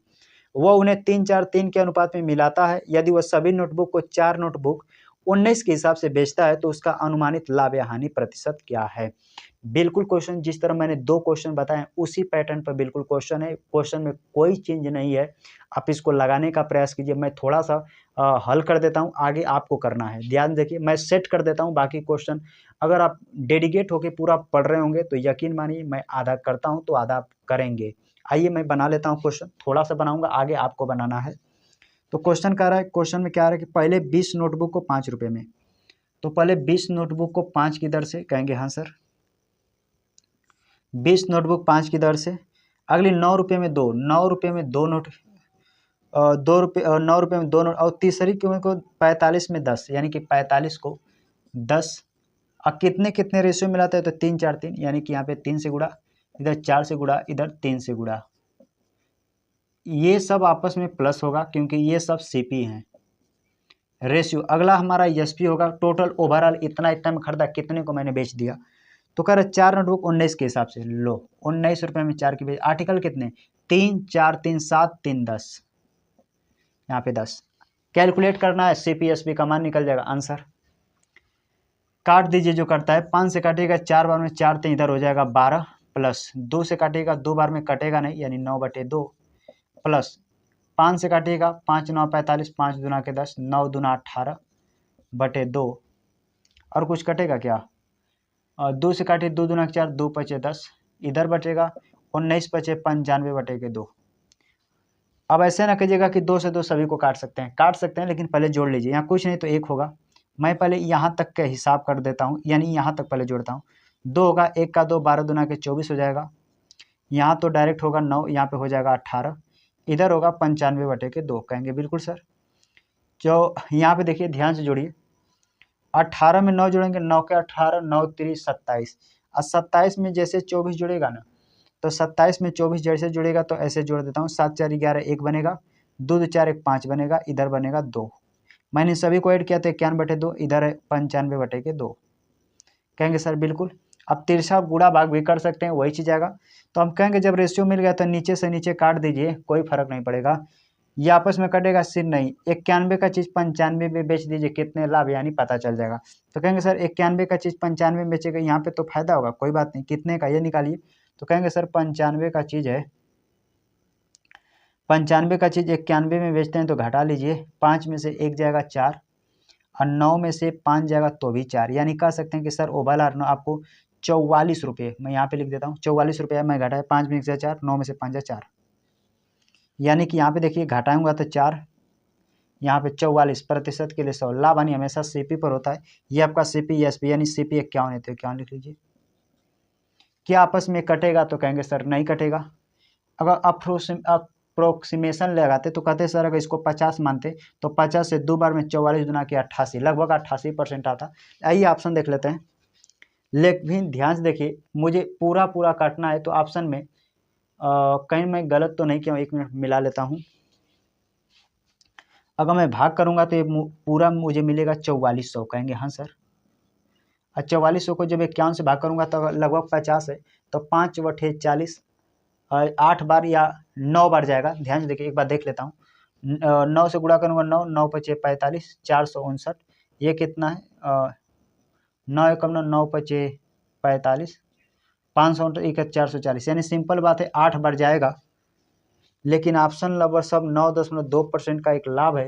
वह उन्हें 3-4-3 के अनुपात में मिलाता है। यदि वह सभी नोटबुक को 4 नोटबुक 19 के हिसाब से बेचता है तो उसका अनुमानित लाभ या हानि प्रतिशत क्या है। बिल्कुल क्वेश्चन जिस तरह मैंने 2 क्वेश्चन बताए उसी पैटर्न पर बिल्कुल क्वेश्चन है, क्वेश्चन में कोई चेंज नहीं है। आप इसको लगाने का प्रयास कीजिए। मैं थोड़ा सा हल कर देता हूँ, आगे आपको करना है। ध्यान देखिए, मैं सेट कर देता हूँ बाकी क्वेश्चन। अगर आप डेडिकेट होकर पूरा पढ़ रहे होंगे तो यकीन मानिए मैं आधा करता हूँ तो आधा आप करेंगे। आइए मैं बना लेता हूँ क्वेश्चन, थोड़ा सा बनाऊंगा, आगे आपको बनाना है। तो क्वेश्चन कह रहा है, क्वेश्चन में क्या आ रहा है कि पहले 20 नोटबुक को 5 रुपये में, तो पहले 20 नोटबुक को 5 की दर से, कहेंगे हाँ सर 20 नोटबुक 5 की दर से। अगली 9 रुपये में 2, 9 रुपये में 2 नोट, 2 रुपये 9 रुपये में 2 नोट, और तीसरी कीमत को 45 में 10, यानी कि 45 को 10। अब कितने कितने रेशियो मिलाते हैं तो 3-4-3, यानी कि यहाँ पे 3 से गुणा, इधर 4 से गुणा, इधर 3 से गुणा। ये सब आपस में प्लस होगा क्योंकि ये सब सीपी हैं रेशियो। अगला हमारा एसपी होगा, टोटल ओवरऑल इतना इतना में खरीदा, कितने को मैंने बेच दिया। तो कह रहे 4 नोटबुक 19 के हिसाब से, लो 19 रुपये में 4 की बेच। आर्टिकल कितने, 3-4-3-7-3-10, यहाँ पे 10 कैलकुलेट करना है, सीपीएसपी का मान निकल जाएगा आंसर। काट दीजिए जो करता है, 5 से काटिएगा 4 बार में 4 3 इधर हो जाएगा 12, प्लस 2 से काटिएगा 2 बार में कटेगा नहीं, यानी 9/2, प्लस 5 से काटिएगा 5 9 45, 5 दूना के 10, 9 दूना 18/2, और कुछ कटेगा क्या, और 2 से काटिए 2 दूना 4, 2 पचे 10, इधर बचेगा 19 पचे 95/2। अब ऐसे ना कीजिएगा कि 2 से 2 सभी को काट सकते हैं, लेकिन पहले जोड़ लीजिए। यहाँ कुछ नहीं तो 1 होगा, मैं पहले यहाँ तक का हिसाब कर देता हूँ, यानी यहाँ तक पहले जोड़ता हूँ। 2 होगा, 1 का 2, 12 दूना के 24 हो जाएगा। यहाँ तो डायरेक्ट होगा 9, यहाँ पे हो जाएगा 18, इधर होगा 95/2, कहेंगे बिल्कुल सर। जो यहाँ पे देखिए ध्यान से जोड़िए, 18 में 9 जोड़ेंगे, 9 के 18, 9 3 27, और 27 में जैसे 24 जुड़ेगा ना, तो 27 में 24 जैसे जुड़ेगा तो ऐसे जोड़ देता हूँ, 7 4 11 1 बनेगा, 2 2 4 1 5 बनेगा, इधर बनेगा 2। मैंने सभी को ऐड किया तो 91/2, इधर है 95/2, कहेंगे सर बिल्कुल। अब तिरछा गुणा भाग भी कर सकते हैं, वही चीज़ आएगा। तो हम कहेंगे जब रेशियो मिल गया तो नीचे से नीचे काट दीजिए, कोई फर्क नहीं पड़ेगा, ये आपस में कटेगा सिर नहीं। 91 का चीज़ 95 में बेच दीजिए, कितने लाभ यानी पता चल जाएगा। तो कहेंगे सर 91 का चीज़ 95 में बेचेगा, यहाँ पे तो फायदा होगा, कोई बात नहीं, कितने का ये निकालिए। तो कहेंगे सर 95 का चीज़ है 95 का चीज़ 91 में बेचते हैं तो घटा लीजिए, 5 में से 1 जाएगा 4 और 9 में से 5 जाएगा तो भी 4, यानी कह सकते हैं कि सर ओवरऑल आपको 44 रुपये, मैं यहाँ पे लिख देता हूँ 44 रुपये मैं घटाया, 5 में 1 से 4, 9 में से 5 जा 4, यानी कि यहाँ पे देखिए घटाऊंगा तो 4, यहाँ पे 44% के लिए 100, लाभ हानि हमेशा सीपी पर होता है। ये आपका सीपी एसपी यानी सीपी 51 है तो 51 लिख लीजिए। क्या आपस में कटेगा तो कहेंगे सर नहीं कटेगा। अगर अप्रोक्सीमेशन लगाते तो कहते सर अगर इसको 50 मानते तो 50 से 2 बार में 44 गुना के 88, लगभग 88% आता। आइए ऑप्शन देख लेते हैं, लेकिन ध्यान से देखिए मुझे पूरा पूरा काटना है तो ऑप्शन में कहीं मैं गलत तो नहीं किया, 1 मिनट मिला लेता हूँ। अगर मैं भाग करूंगा तो ये पूरा मुझे मिलेगा 4400, कहेंगे हाँ सर। 4400 को जब 51 से भाग करूंगा तो लगभग 50 है, तो 5/40, 8 बार या 9 बार जाएगा। ध्यान से देखिए एक बार देख लेता हूँ, 9 से गुणा करूंगा 9, 9 पचे 45, 459, ये कितना है 9 एकम 9, 9 पचे 45, 500 440, यानी सिंपल बात है 8 बार जाएगा। लेकिन ऑप्शन नंबर सब 9.2% का एक लाभ है,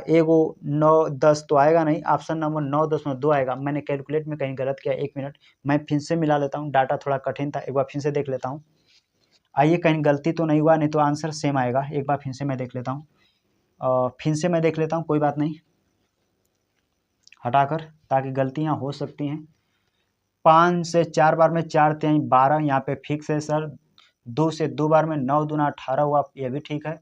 एगो 9-10 तो आएगा नहीं, ऑप्शन नंबर 9.2 आएगा। मैंने कैलकुलेट में कहीं गलत किया, 1 मिनट मैं फिर से मिला लेता हूँ, डाटा थोड़ा कठिन था, एक बार फिर से देख लेता हूँ। आइए कहीं गलती तो नहीं हुआ, नहीं तो आंसर सेम आएगा। एक बार फिर से मैं देख लेता हूँ, फिर से मैं देख लेता हूँ, कोई बात नहीं, हटाकर, ताकि गलतियाँ हो सकती हैं। 5 से 4 बार में 4 3 12, यहाँ पे फिक्स है सर। 2 से 2 बार में 9 दूना 18 हुआ, ये भी ठीक है।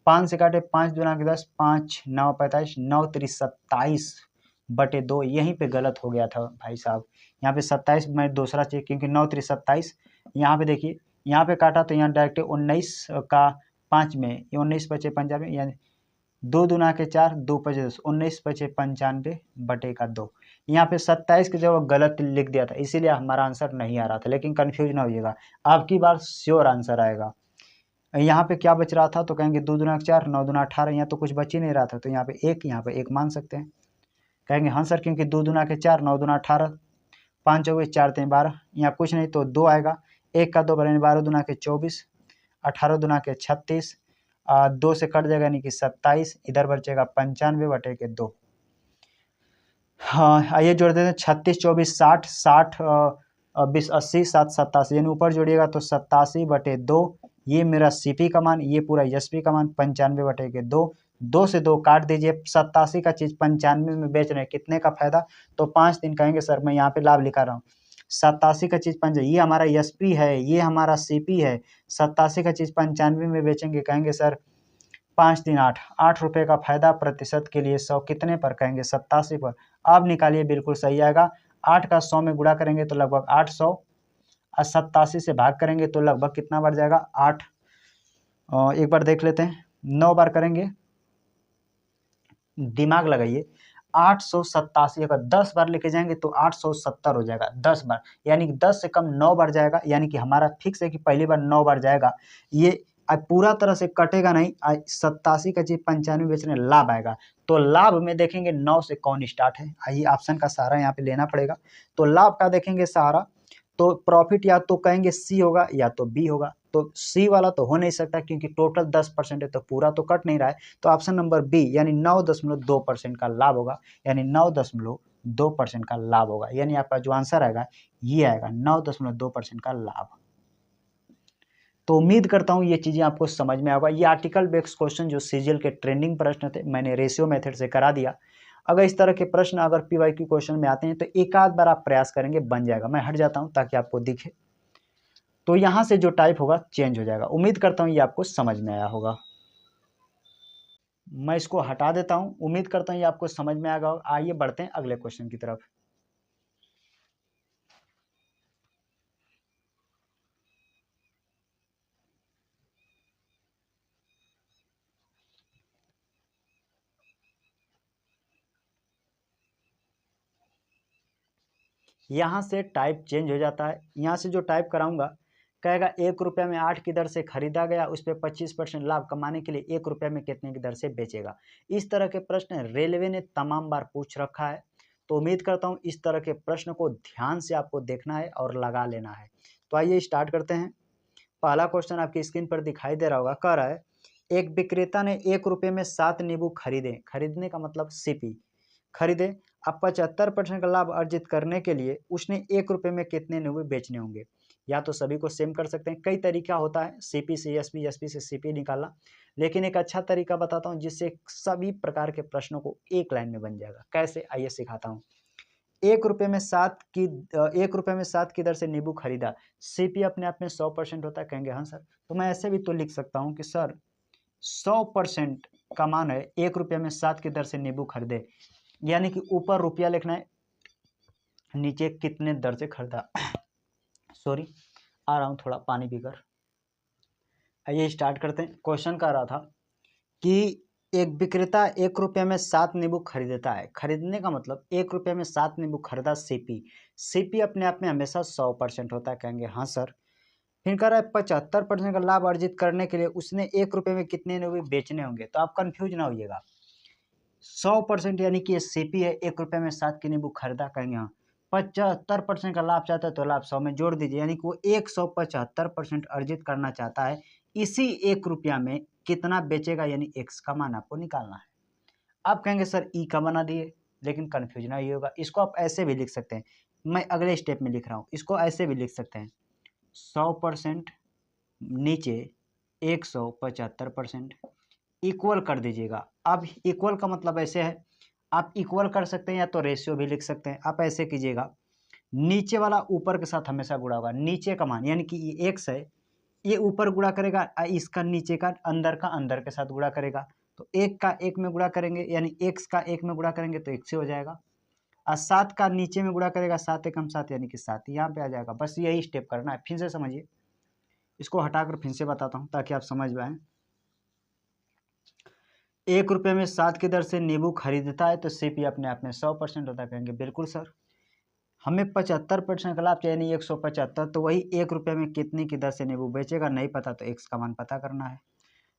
5 से काटे 5 दूना के 10, 5 9 45, 9 3 27/2, यहीं पे गलत हो गया था भाई साहब। यहाँ पे 27 मैं दूसरा चीज, क्योंकि 9 3 27, यहाँ पे देखिए यहाँ पे काटा तो यहाँ डायरेक्ट 19 का 5 में 19 पचे 95, यानी 2 दूना के 4, 2 पचे 10, 19 पचे 95/2। यहाँ पे 27 की जगह गलत लिख दिया था, इसीलिए हमारा आंसर नहीं आ रहा था, लेकिन कन्फ्यूज ना होइएगा, आपकी बार श्योर आंसर आएगा। यहाँ पे क्या बच रहा था तो कहेंगे 2 दूना 4, 9 दूना 18, यहाँ तो कुछ बच ही नहीं रहा था, तो यहाँ पे 1, यहाँ पे 1 मान सकते हैं। कहेंगे हाँ सर, क्योंकि 2 दूना के 4, 9 दूना 18, 5 चौके 4 3 12, यहाँ कुछ नहीं तो 2 आएगा। 1 का 2 बराबर 12 दूना के 24, 18 दूना के 36, 2 से कट जाएगा यानी कि 27, इधर बचेगा 95/2। हाँ आइए जोड़ देते हैं, 36 24 60, 60 20 80, 7 87, यानी ऊपर जोड़िएगा तो 87/2। ये मेरा सीपी का मान, ये पूरा एसपी का मान 95/2। 2 से 2 काट दीजिए, 87 का चीज़ 95 में बेच रहे हैं, कितने का फायदा, तो 5 दिन कहेंगे सर मैं यहाँ पे लाभ लिखा रहा हूँ। 87 का चीज़ 5, ये हमारा एसपी है, ये हमारा सीपी है। 87 का चीज़ 95 में बेचेंगे, कहेंगे सर 5 दिन 8, 8 रुपये का फायदा प्रतिशत के लिए 100 कितने पर, कहेंगे 87 पर। अब निकालिए, बिल्कुल सही आएगा। 8 का 100 में गुणा करेंगे तो लगभग 800, और 87 से भाग करेंगे तो लगभग कितना बढ़ जाएगा 8। एक बार देख लेते हैं, 9 बार करेंगे, दिमाग लगाइए, 887, अगर 10 बार लेके जाएंगे तो 870 हो जाएगा 10 बार, यानी कि 10 से कम 9 बार जाएगा, यानी कि हमारा फिक्स है कि पहली बार 9 बार जाएगा। ये पूरा तरह से कटेगा नहीं, 87 का चीज 95 बेचने लाभ आएगा। तो लाभ में देखेंगे 9 से कौन स्टार्ट है, आइए ऑप्शन का सहारा यहाँ पे लेना पड़ेगा। तो लाभ का देखेंगे सहारा, तो प्रॉफिट या तो कहेंगे सी होगा या तो बी होगा, तो सी वाला तो हो नहीं सकता क्योंकि टोटल 10% है, तो पूरा तो कट नहीं रहा है, तो ऑप्शन नंबर बी यानी 9.2% का लाभ होगा, यानी 9.2% का लाभ होगा, यानी आपका जो आंसर आएगा ये आएगा 9.2% का लाभ। तो उम्मीद करता हूँ ये चीज़ें आपको समझ में आएगा। ये आर्टिकल बेस्ड क्वेश्चन जो सीजीएल के ट्रेंडिंग प्रश्न थे, मैंने रेशियो मेथड से करा दिया। अगर इस तरह के प्रश्न अगर पीवाईक्यू क्वेश्चन में आते हैं तो एक आध बार आप प्रयास करेंगे, बन जाएगा। मैं हट जाता हूँ ताकि आपको दिखे, तो यहाँ से जो टाइप होगा चेंज हो जाएगा। उम्मीद करता हूँ ये आपको समझ में आया होगा। मैं इसको हटा देता हूँ, उम्मीद करता हूँ ये आपको समझ में आएगा। आइए बढ़ते हैं अगले क्वेश्चन की तरफ। यहाँ से टाइप चेंज हो जाता है। यहाँ से जो टाइप कराऊंगा, कहेगा 1 रुपये में 8 की दर से खरीदा गया, उस पर 25% लाभ कमाने के लिए 1 रुपये में कितने की दर से बेचेगा। इस तरह के प्रश्न रेलवे ने तमाम बार पूछ रखा है, तो उम्मीद करता हूँ इस तरह के प्रश्न को ध्यान से आपको देखना है और लगा लेना है। तो आइए स्टार्ट करते हैं। पहला क्वेश्चन आपकी स्क्रीन पर दिखाई दे रहा होगा, कह रहा है एक विक्रेता ने 1 रुपये में 7 नींबू खरीदे, खरीदने का मतलब सीपी खरीदे। अब 75% का लाभ अर्जित करने के लिए उसने 1 रुपये में कितने नींबू बेचने होंगे। या तो सभी को सेम कर सकते हैं, कई तरीका होता है सीपी से एसपी, एसपी से सीपी निकालना, लेकिन एक अच्छा तरीका बताता हूँ जिससे सभी प्रकार के प्रश्नों को एक लाइन में बन जाएगा। कैसे, आइए सिखाता हूँ। 1 रुपये में 7 की दर से नींबू खरीदा, सीपी अपने आप में 100% होता है। कहेंगे हाँ सर, तो मैं ऐसे भी तो लिख सकता हूँ कि सर 100% का मान है 1 रुपये में 7 की दर से नींबू खरीदे, यानी कि ऊपर रुपया लिखना है, नीचे कितने दर से खरीदा। सॉरी, आ रहा हूँ थोड़ा पानी पीकर। आइए स्टार्ट करते हैं। क्वेश्चन कह रहा था कि एक विक्रेता 1 रुपये में 7 नींबू खरीदता है, खरीदने का मतलब 1 रुपये में 7 नींबू खरीदा सीपी, सीपी अपने आप में हमेशा 100% होता है। कहेंगे हाँ सर। फिर कह रहा है 75% का लाभ अर्जित करने के लिए उसने 1 रुपये में कितने नींबू बेचने होंगे। तो आप कंफ्यूज ना होइएगा, 100% यानी कि ये सीपी है, 1 रुपये में 7 के नींबू खरीदा। कहेंगे हाँ। 75% का लाभ चाहता है तो लाभ 100 में जोड़ दीजिए, यानी कि वो 175% अर्जित करना चाहता है। इसी 1 रुपया में कितना बेचेगा, यानी एक्स का मान आपको निकालना है। आप कहेंगे सर ई का बना दिए, लेकिन कन्फ्यूजन नहीं होगा। इसको आप ऐसे भी लिख सकते हैं, मैं अगले स्टेप में लिख रहा हूँ। इसको ऐसे भी लिख सकते हैं 100% नीचे 175% इक्वल कर दीजिएगा। अब इक्वल का मतलब ऐसे है, आप इक्वल कर सकते हैं या तो रेशियो भी लिख सकते हैं। आप ऐसे कीजिएगा, नीचे वाला ऊपर के साथ हमेशा गुणा होगा, नीचे का मान यानी कि ये एक्स है, ये ऊपर गुणा करेगा, इसका नीचे का अंदर के साथ गुणा करेगा। तो 1 का 1 में गुणा करेंगे, यानी एक्स का 1 में गुणा करेंगे तो 1 से हो जाएगा। और 7 का नीचे में गुणा करेगा, 7 एकम 7 यानी कि 7 यहाँ पे आ जाएगा। बस यही स्टेप करना है। फिर से समझिए, इसको हटाकर फिर से बताता हूँ ताकि आप समझ पाएं। 1 रुपये में 7 की दर से नींबू खरीदता है तो सीपी अपने आप में 100% होता है। कहेंगे बिल्कुल सर। हमें 75% का लाभ चाहिए, नहीं 175, तो वही 1 रुपये में कितने की दर से नींबू बेचेगा नहीं पता, तो एक्स का मान पता करना है।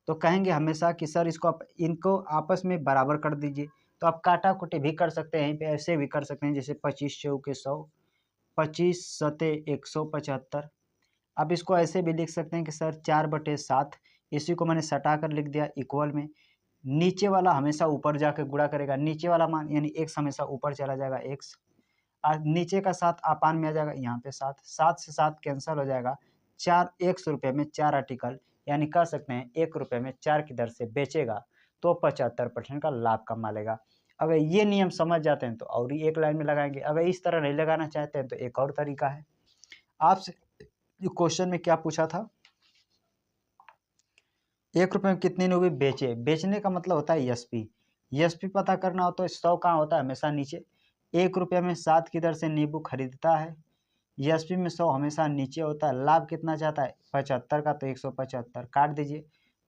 तो कहेंगे हमेशा कि सर इसको इनको आपस में बराबर कर दीजिए। तो आप काटा कुटी भी कर सकते हैं, यहीं पे ऐसे भी कर सकते हैं, जैसे 25 चौके 100, 25 सते 175। अब इसको ऐसे भी लिख सकते हैं कि सर 4/7, इसी को मैंने सटा कर लिख दिया इक्वल में। नीचे वाला हमेशा ऊपर जाकर गुणा करेगा, नीचे वाला मान यानी एक्स हमेशा ऊपर चला जाएगा, एक्स। नीचे का 7 अपान में आ जाएगा, यहाँ पे 7, 7 से 7 कैंसिल हो जाएगा। 4 100 रुपये में 4 आर्टिकल, यानी कह सकते हैं 1 रुपये में 4 की दर से बेचेगा तो 75% का लाभ कमा लेगा। अगर ये नियम समझ जाते हैं तो और ही एक लाइन में लगाएंगे। अगर इस तरह नहीं लगाना चाहते हैं तो एक और तरीका है। आपसे क्वेश्चन में क्या पूछा था, 1 रुपये में कितने नींबू बेचे, बेचने का मतलब होता है एसपी। एसपी पता करना हो तो 100 कहाँ होता है, हमेशा नीचे। 1 रुपये में 7 की दर से नींबू खरीदता है, एसपी में 100 हमेशा नीचे होता है। लाभ कितना चाहता है 75 का, तो 175 काट दीजिए।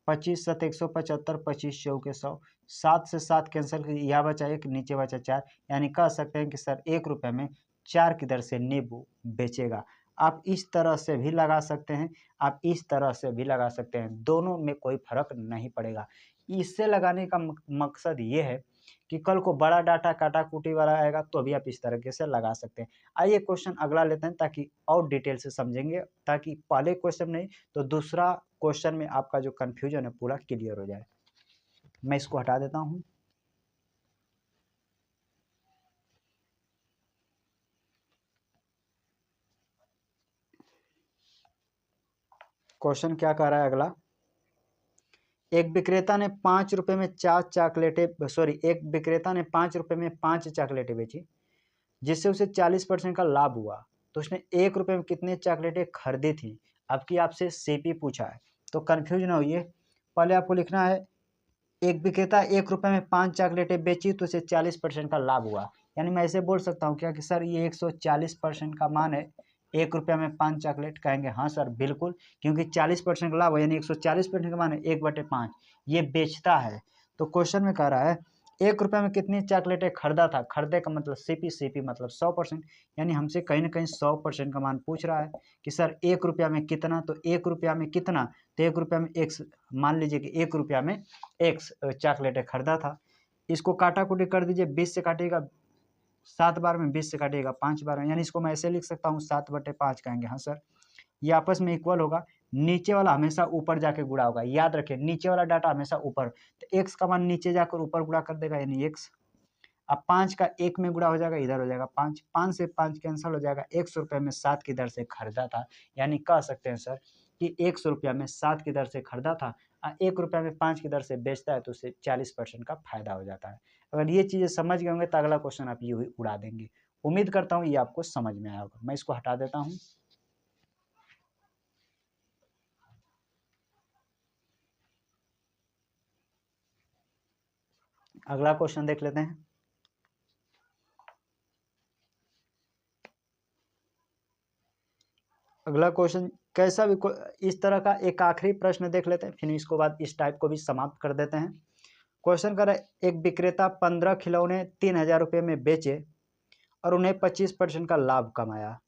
25 सत 175, 25 चौके 100, 7 से 7 कैंसिल कीजिए, यह बचा 1, नीचे बचा 4, यानी कह सकते हैं कि सर 1 रुपये में 4 की दर से नींबू बेचेगा। आप इस तरह से भी लगा सकते हैं, आप इस तरह से भी लगा सकते हैं, दोनों में कोई फर्क नहीं पड़ेगा। इससे लगाने का मकसद ये है कि कल को बड़ा डाटा काटा कुटी वाला आएगा तो भी आप इस तरीके से लगा सकते हैं। आइए क्वेश्चन अगला लेते हैं ताकि और डिटेल से समझेंगे, ताकि पहले क्वेश्चन नहीं तो दूसरा क्वेश्चन में आपका जो कन्फ्यूजन है पूरा क्लियर हो जाए। मैं इसको हटा देता हूँ। क्वेश्चन क्या कह रहा है अगला, एक विक्रेता ने 5 रुपये में 4 चॉकलेटें एक विक्रेता ने 5 रुपये में 5 चॉकलेटें बेची, जिससे उसे 40% का लाभ हुआ। तो उसने 1 रुपये में कितने चॉकलेटें खरीदी थी। अब की आपसे सीपी पूछा है, तो कन्फ्यूज ना होइए। पहले आपको लिखना है एक विक्रेता 1 रुपये में 5 चॉकलेटें बेची तो उसे 40% का लाभ हुआ। यानी मैं ऐसे बोल सकता हूँ क्या कि सर ये 140% का मान है, 1 रुपये में 5 चॉकलेट। कहेंगे हाँ सर बिल्कुल, क्योंकि 40% का लाभ है, यानी 140% का मान है 1/5, ये बेचता है। तो क्वेश्चन में कह रहा है 1 रुपये में कितनी चॉकलेटें खरीदा था, खरीदे का मतलब सीपी, सीपी मतलब 100%, यानी हमसे कहीं ना कहीं 100% का मान पूछ रहा है कि सर 1 रुपया में कितना, तो 1 रुपया में कितना, तो 1 रुपया में एक्स, मान लीजिए कि 1 रुपया में एक्स चॉकलेटें खरीदा था। इसको काटा कुटी कर दीजिए, 20 से काटिएगा 7 बार में, 20 से काटिएगा 5 बार में, यानी इसको मैं ऐसे लिख सकता हूँ 7/5। कहेंगे हाँ सर, ये आपस में इक्वल होगा। नीचे वाला हमेशा ऊपर जाके गुणा होगा, याद रखें नीचे वाला डाटा हमेशा ऊपर, तो x का मान नीचे जाकर ऊपर गुणा कर देगा यानी x। अब 5 का 1 में गुणा हो जाएगा, इधर हो जाएगा 5, 5 से 5 कैंसिल हो जाएगा। 100 रुपये में 7 की दर से खरीदा था, यानी कह सकते हैं सर कि 100 रुपया में 7 की दर से खरीदा था, 1 रुपया में 5 की दर से बेचता है तो उसे 40% का फायदा हो जाता है। अगर ये चीज़ें समझ गए होंगे तो अगला क्वेश्चन आप ये उड़ा देंगे। उम्मीद करता हूँ ये आपको समझ में आया होगा। मैं इसको हटा देता हूँ। अगला क्वेश्चन देख लेते हैं। अगला क्वेश्चन कैसा भी इस तरह का एक आखिरी प्रश्न देख लेते हैं, फिर इसको बाद इस टाइप को भी समाप्त कर देते हैं। क्वेश्चन कर एक विक्रेता 15 खिलौने 3000 रुपये में बेचे और उन्हें 25% का लाभ कमाया,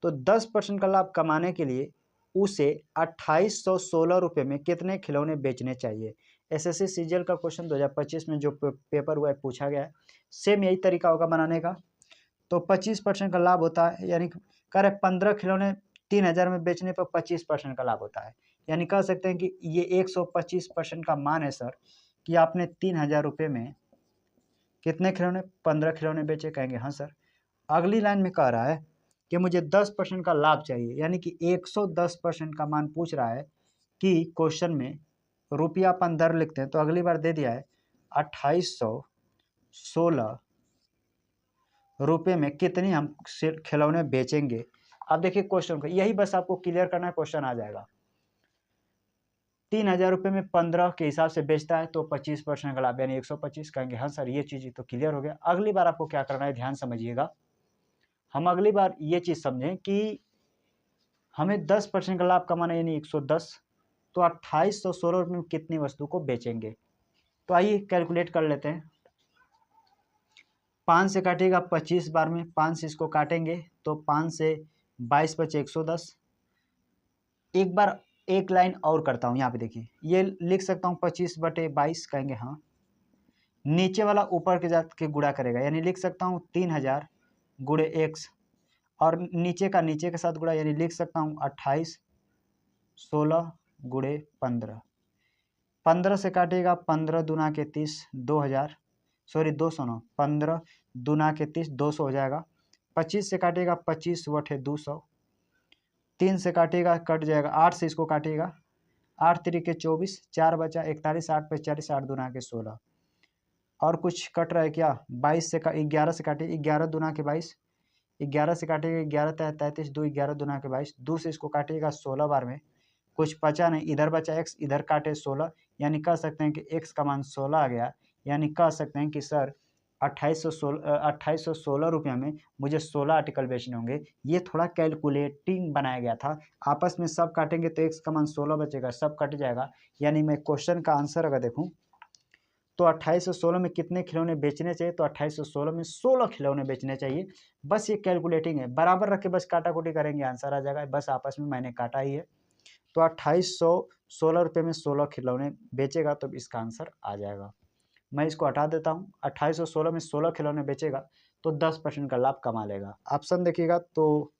तो 10% का लाभ कमाने के लिए उसे 2816 रुपये में कितने खिलौने बेचने चाहिए। एसएससी सीजीएल का क्वेश्चन 2025 में जो पेपर हुआ है पूछा गया है। सेम यही तरीका होगा बनाने का। तो 25% का लाभ होता है, यानी कह रहे 15 खिलौने 3000 में बेचने पर 25% का लाभ होता है, यानी कह सकते हैं कि ये 125% का मान है सर कि आपने 3000 रुपये में कितने खिलौने 15 खिलौने बेचे। कहेंगे हाँ सर। अगली लाइन में कह रहा है कि मुझे 10% का लाभ चाहिए, यानी कि 110% का मान पूछ रहा है कि क्वेश्चन में रुपया अपन दर लिखते हैं तो अगली बार दे दिया है 2816 रुपये में कितनी हम खिलौने बेचेंगे। अब देखिए क्वेश्चन को यही बस आपको क्लियर करना है, क्वेश्चन आ जाएगा। 3000 रुपये में 15 के हिसाब से बेचता है तो 25% का लाभ यानी 125। कहेंगे हाँ सर ये चीज़ तो क्लियर हो गया। अगली बार आपको क्या करना है ध्यान समझिएगा। हम अगली बार ये चीज़ समझें कि हमें 10% का लाभ कमाना यानी 110, तो 2816 रुपये में कितनी वस्तु को बेचेंगे। तो आइए कैलकुलेट कर लेते हैं। 5 से काटिएगा 25 बार में, 5 से इसको काटेंगे तो 5 से 22 बचे 110। एक बार एक लाइन और करता हूँ, यहाँ पे देखिए ये लिख सकता हूँ 25/22। कहेंगे हाँ। नीचे वाला ऊपर के जात के गुणा करेगा, यानी लिख सकता हूँ 3000 गुणे x, और नीचे का नीचे के साथ गुणा, यानी लिख सकता हूँ 2816 गुणे 15। 15 से काटिएगा 15 दूना के 30, 2000 सॉरी 209, 15 दूना के 30 200 हो जाएगा। 25 से काटिएगा 25 बटे 200, 3 से काटिएगा कट जाएगा, 8 से इसको काटिएगा 8 तिरिके 24, 4 बचा 41, 8 पे 40, 8 दूना के 16, और कुछ कट रहा है क्या। 22 से 11 से काटिए 11 दूना के 22, 11 से काटिएगा 11 33, 2 11 दूना के 22, 2 से इसको काटिएगा 16 बार में, कुछ बचा नहीं, इधर बचा x, इधर काटे 16, यानी कह सकते हैं कि x का मान 16 आ गया। यानी कह सकते हैं कि सर 2816 रुपये में मुझे 16 आर्टिकल बेचने होंगे। ये थोड़ा कैलकुलेटिंग बनाया गया था, आपस में सब काटेंगे तो x का मान 16 बचेगा, सब कट जाएगा। यानी मैं क्वेश्चन का आंसर अगर देखूँ तो 2816 में कितने खिलौने बेचने चाहिए, तो 2816 में 16 खिलौने बेचने चाहिए। बस ये कैलकुलेटिंग है, बराबर रख के बस काटा कुटी करेंगे आंसर आ जाएगा। बस आपस में मैंने काटा ही है, तो 2816 रुपये में 16 खिलौने बेचेगा तो इसका आंसर आ जाएगा। मैं इसको हटा देता हूँ। 2816 में 16 खिलौने बेचेगा तो 10% का लाभ कमा लेगा। ऑप्शन देखिएगा तो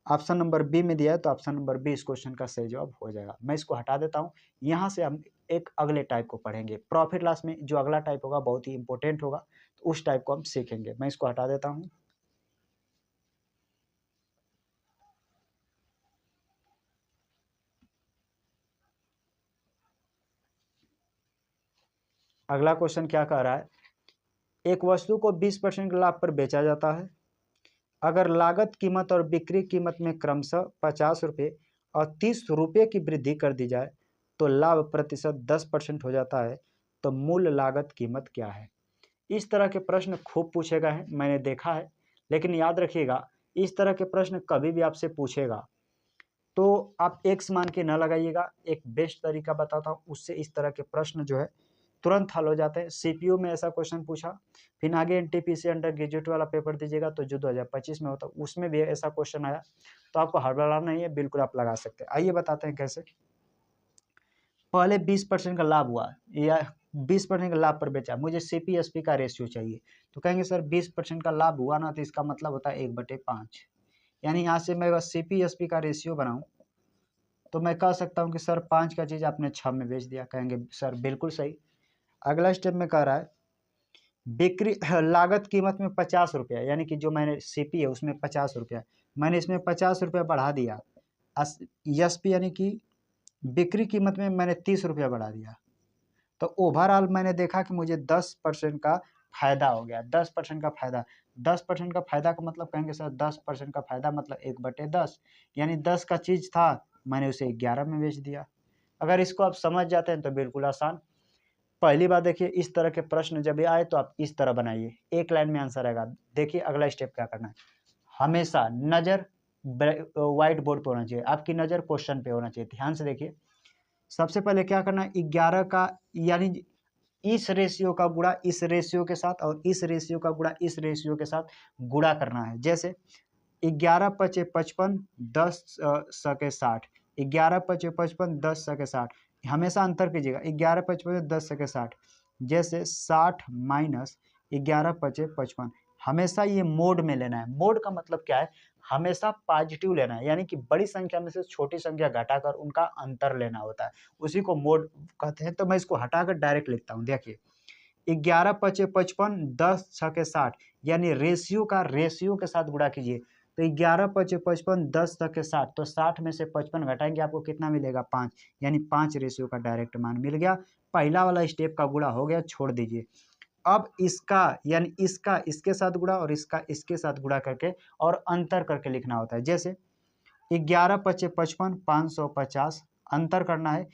ऑप्शन नंबर बी में दिया है, तो ऑप्शन नंबर बी इस क्वेश्चन का सही जवाब हो जाएगा। मैं इसको हटा देता हूँ। यहाँ से हम एक अगले टाइप को पढ़ेंगे। प्रॉफिट लॉस में जो अगला टाइप होगा बहुत ही इंपॉर्टेंट होगा, तो उस टाइप को हम सीखेंगे। मैं इसको हटा देता हूँ। अगला क्वेश्चन क्या कह रहा है, एक वस्तु को 20% के लाभ पर बेचा जाता है। अगर लागत कीमत और बिक्री कीमत में क्रमशः 50 रुपये और 30 रुपये की वृद्धि कर दी जाए तो लाभ प्रतिशत 10% हो जाता है, तो मूल लागत कीमत क्या है। इस तरह के प्रश्न खूब पूछे गए हैं, मैंने देखा है। लेकिन याद रखिएगा इस तरह के प्रश्न कभी भी आपसे पूछेगा तो आप एक्स मान के न लगाइएगा। एक बेस्ट तरीका बताता हूँ, उससे इस तरह के प्रश्न जो है तुरंत हल हो जाते हैं। सीपीयू में ऐसा क्वेश्चन पूछा, फिर आगे एनटीपीसी अंडर ग्रेजुएट वाला पेपर दीजिएगा तो जो 2025 में होता है उसमें भी ऐसा क्वेश्चन आया, तो आपको हड़बड़ाना नहीं है, बिल्कुल आप लगा सकते हैं। आइए बताते हैं कैसे। पहले 20% का लाभ हुआ या 20% का लाभ पर बेचा, मुझे सीपीएसपी का रेशियो चाहिए। तो कहेंगे सर 20% का लाभ हुआ ना, तो इसका मतलब होता है 1/5। यानी यहाँ से मैं बस सीपीएसपी का रेशियो बनाऊँ तो मैं कह सकता हूँ कि सर 5 का चीज़ आपने 6 में बेच दिया। कहेंगे सर बिल्कुल सही। अगला स्टेप में कह रहा है बिक्री लागत कीमत में 50 रुपया, यानी कि जो मैंने सीपी है उसमें 50 रुपया, मैंने इसमें 50 रुपया बढ़ा दिया। एसपी यानी कि बिक्री कीमत में मैंने 30 रुपया बढ़ा दिया। तो ओवरऑल मैंने देखा कि मुझे 10% का फायदा हो गया। 10% का फायदा, 10% का फायदा का मतलब कहेंगे सर 10% का फायदा मतलब 1/10, यानी 10 का चीज़ था मैंने उसे 11 में बेच दिया। अगर इसको आप समझ जाते हैं तो बिल्कुल आसान। पहली बात देखिए, इस तरह के प्रश्न जब भी आए तो आप इस तरह बनाइए, एक लाइन में आंसर आएगा। देखिए अगला स्टेप क्या करना है, हमेशा नज़र व्हाइट बोर्ड पे होना चाहिए, आपकी नज़र क्वेश्चन पे होना चाहिए। ध्यान से देखिए, सबसे पहले क्या करना है, 11 का यानी इस रेशियो का गुणा इस रेशियो के साथ और इस रेशियो का गुणा इस रेशियो के साथ गुणा करना है। जैसे 11 पचे 55, 10 सके 60, 11 पचे 55, 10 सके 60, हमेशा अंतर कीजिएगा, 11 पचे 55, 10 सके 60, जैसे 60 माइनस 11 पचे 55, हमेशा ये मोड में लेना है। मोड का मतलब क्या है, हमेशा पॉजिटिव लेना है, यानी कि बड़ी संख्या में से छोटी संख्या घटाकर उनका अंतर लेना होता है, उसी को मोड कहते हैं। तो मैं इसको हटाकर डायरेक्ट लिखता हूँ। देखिए 11 पचे 55, 10 छके 60, यानी रेशियो के साथ गुणा कीजिए। तो 11 पचे 55, 10 छके 60, तो 60 में से 55 घटाएंगे आपको कितना मिलेगा, 5, यानी 5 रेशियो का डायरेक्ट मान मिल गया। पहला वाला स्टेप का गुणा हो गया, छोड़ दीजिए। अब इसका यानी इसका इसके साथ गुणा और इसका इसके साथ गुणा करके और अंतर करके लिखना होता है। जैसे 11 पचे 55, 550, अंतर करना है,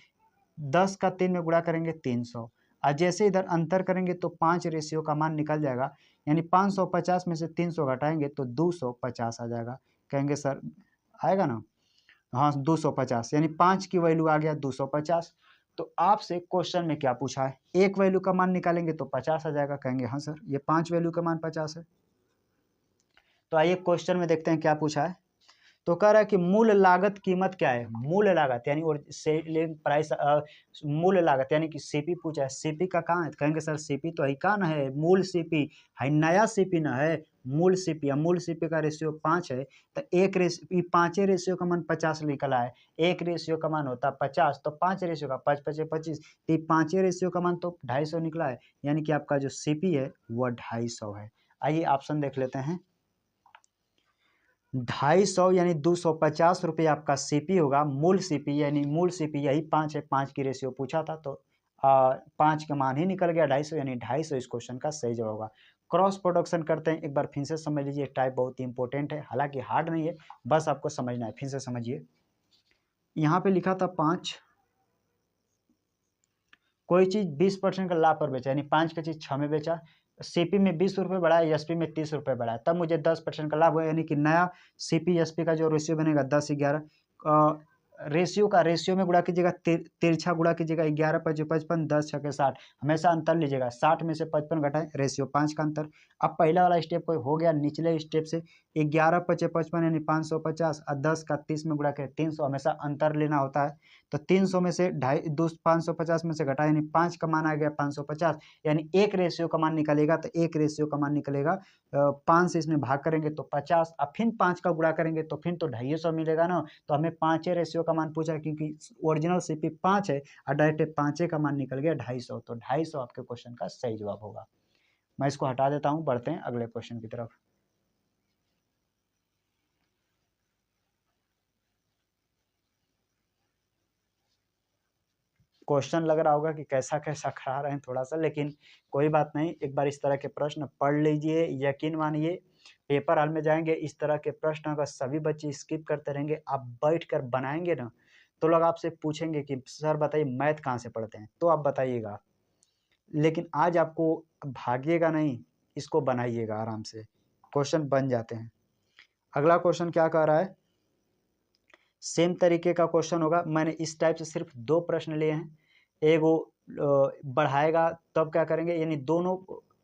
10 का 3 में गुणा करेंगे 300, और जैसे इधर अंतर करेंगे तो 5 रेशियो का मान निकल जाएगा, यानी 550 में से 300 घटाएंगे तो 250 आ जाएगा। कहेंगे सर आएगा ना, हाँ 250, यानी 5 की वैल्यू आ गया 250। तो आपसे क्वेश्चन में क्या पूछा है, एक वैल्यू का मान निकालेंगे तो 50 आ जाएगा। कहेंगे हाँ सर ये 5 वैल्यू का मान 50 है। तो आइए क्वेश्चन में देखते हैं क्या पूछा है। तो कह रहा है कि मूल लागत कीमत क्या है, मूल लागत यानी और सेलिंग प्राइस, मूल लागत यानी कि सीपी पूछा है। सीपी का कहाँ है, कहेंगे सर सीपी तो है कहाँ ना है, मूल सीपी है, नया सीपी ना है, मूल सीपी है। मूल सीपी का रेशियो 5 है, तो एक रेशियो 5 रेशियो का मान 50 निकला है, एक रेशियो का मान होता है 50, तो 5 रेशियो का 5 पचे 25, तो 5 रेशियो का मान तो 250 निकला है, यानी कि आपका जो सीपी है वह 250 है। आइए ऑप्शन देख लेते हैं। 250 यानी 250 रुपये आपका सीपी होगा। मूल सीपी यानी मूल सीपी यही 5 है, 5 की रेशियो पूछा था, तो 5 का मान ही निकल गया 250, यानी 250 इस क्वेश्चन का सही जवाब होगा। क्रॉस प्रोडक्शन करते हैं, एक बार फिर से समझ लीजिए, टाइप बहुत ही इंपॉर्टेंट है, हालांकि हार्ड नहीं है, बस आपको समझना है। फिर से समझिए, यहाँ पे लिखा था 5, कोई चीज़ 20% का लाभ पर बेचा, यानी 5 का चीज़ 6 में बेचा, सीपी में 20 रुपये बढ़ा है, एसपी में 30 रुपये बढ़ा है, तब मुझे 10% का लाभ हुआ, यानी कि नया सीपी एसपी का जो रेशियो बनेगा 10:11, रेशियो में गुणा कीजिएगा, तिरछा गुणा कीजिएगा, 11 पचे 55, 10 छके 60, हमेशा अंतर लीजिएगा, 60 में से 55 घटाएं, रेशियो 5 का अंतर। अब पहला वाला स्टेप कोई हो गया, निचले स्टेप से 11 पचे 55 यानी 550, और 10 का 30 में गुणा करें 300, हमेशा अंतर लेना होता है। तो 300 में से 550 में से घटा, यानी 5 का मान आ गया 550, यानी एक रेशियो का मान निकलेगा, तो एक रेशियो का मान निकलेगा 5 से इसमें भाग करेंगे तो 50, अब फिर 5 का गुणा करेंगे तो फिर तो 250 मिलेगा ना। तो हमें 5 रेशियो का मान पूछा, क्योंकि ओरिजिनल सीपी 5 है और डायरेक्ट 5 का मान निकल गया 250, तो 250 आपके क्वेश्चन का सही जवाब होगा। मैं इसको हटा देता हूँ, बढ़ते हैं अगले क्वेश्चन की तरफ। क्वेश्चन लग रहा होगा कि कैसा कैसा करा रहे हैं थोड़ा सा, लेकिन कोई बात नहीं, एक बार इस तरह के प्रश्न पढ़ लीजिए, यकीन मानिए पेपर हॉल में जाएंगे, इस तरह के प्रश्न अगर सभी बच्चे स्किप करते रहेंगे, आप बैठ कर बनाएंगे ना, तो लोग आपसे पूछेंगे कि सर बताइए मैथ कहाँ से पढ़ते हैं, तो आप बताइएगा, लेकिन आज आपको भागिएगा नहीं, इसको बनाइएगा आराम से, क्वेश्चन बन जाते हैं। अगला क्वेश्चन क्या कह रहा है, सेम तरीके का क्वेश्चन होगा, मैंने इस टाइप से सिर्फ 2 प्रश्न लिए हैं। एक वो बढ़ाएगा तब क्या करेंगे, यानी दोनों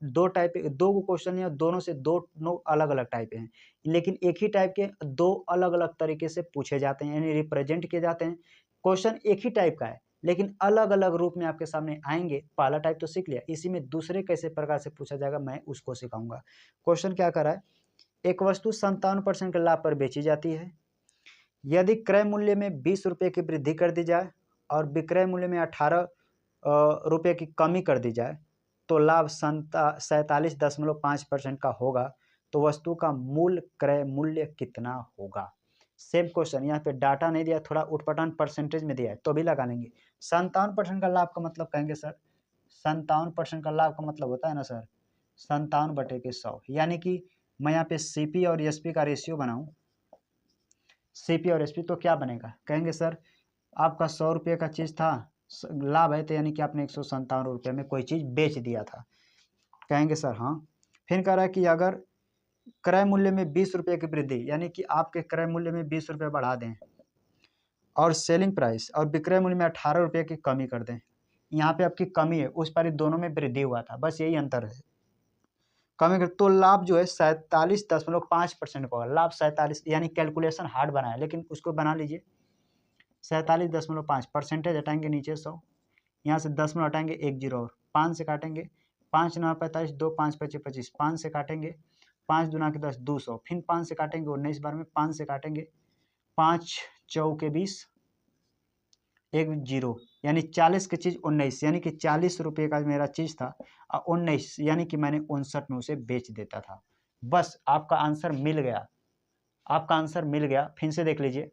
2 टाइप 2 क्वेश्चन है, दोनों से दोनों अलग अलग टाइप हैं, लेकिन एक ही टाइप के 2 अलग अलग तरीके से पूछे जाते हैं, यानी रिप्रेजेंट किए जाते हैं। क्वेश्चन एक ही टाइप का है, लेकिन अलग अलग रूप में आपके सामने आएंगे। पहला टाइप तो सीख लिया, इसी में दूसरे कैसे प्रकार से पूछा जाएगा मैं उसको सिखाऊंगा। क्वेश्चन क्या कर रहा है, एक वस्तु 57% के लाभ पर बेची जाती है, यदि क्रय मूल्य में 20 रुपये की वृद्धि कर दी जाए और विक्रय मूल्य में 18 रुपये की कमी कर दी जाए तो लाभ 47.5% का होगा। तो वस्तु का मूल क्रय मूल्य कितना होगा। सेम क्वेश्चन, यहाँ पे डाटा नहीं दिया, थोड़ा उठपटांग परसेंटेज में दिया है तो भी लगा लेंगे। 57% का लाभ का मतलब कहेंगे सर, 57% का लाभ का मतलब होता है ना सर 57/100। यानी कि मैं यहाँ पे सीपी और एसपी का रेशियो बनाऊं, सीपी और एसपी, तो क्या बनेगा, कहेंगे सर आपका 100 रुपये का चीज़ था, लाभ है तो यानी कि आपने 157 रुपये में कोई चीज़ बेच दिया था। कहेंगे सर हाँ। फिर कह रहा है कि अगर क्रय मूल्य में 20 रुपये की वृद्धि, यानी कि आपके क्रय मूल्य में 20 रुपये बढ़ा दें और सेलिंग प्राइस और विक्रय मूल्य में 18 रुपये की कमी कर दें। यहाँ पे आपकी कमी है, उस पर दोनों में वृद्धि हुआ था, बस यही अंतर है। कमी कर तो लाभ जो है 47.5% का होगा। लाभ 47, यानी कैलकुलेशन हार्ड बनाया लेकिन उसको बना लीजिए। 47.5 परसेंटेज हटाएंगे नीचे 100, यहाँ से 10 में हटाएंगे 1 जीरो और 5 से काटेंगे, 5 9 45, 2 5 25 25, 5 से काटेंगे, 5 दूना के 10 200, फिर 5 से काटेंगे 19 बार में, 5 से काटेंगे, 5 चौके 20, 1 जीरो, यानी 40 की चीज़ 19, यानी कि 40 रुपये का मेरा चीज़ था 19, यानी कि मैंने 59 में उसे बेच देता था। बस आपका आंसर मिल गया, आपका आंसर मिल गया। फिर से देख लीजिए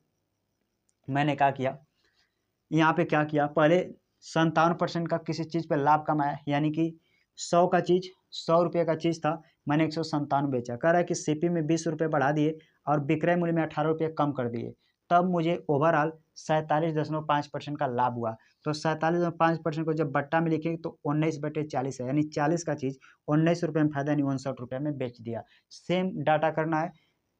मैंने क्या किया, यहाँ पे क्या किया, पहले 57% का किसी चीज़ पे लाभ कमाया, यानी कि 100 का चीज़, 100 रुपये का चीज़ था, मैंने 157 बेचा। कह रहा है कि सीपी में 20 रुपये बढ़ा दिए और विक्रय मूल्य में 18 रुपये कम कर दिए, तब मुझे ओवरऑल 47.5% का लाभ हुआ। तो 47.5% को जब बट्टा में लिखेंगे तो 19/40 है, यानी 40 का चीज़ 19 रुपये में फायदा, यानी 59 रुपये में बेच दिया। सेम डाटा करना है,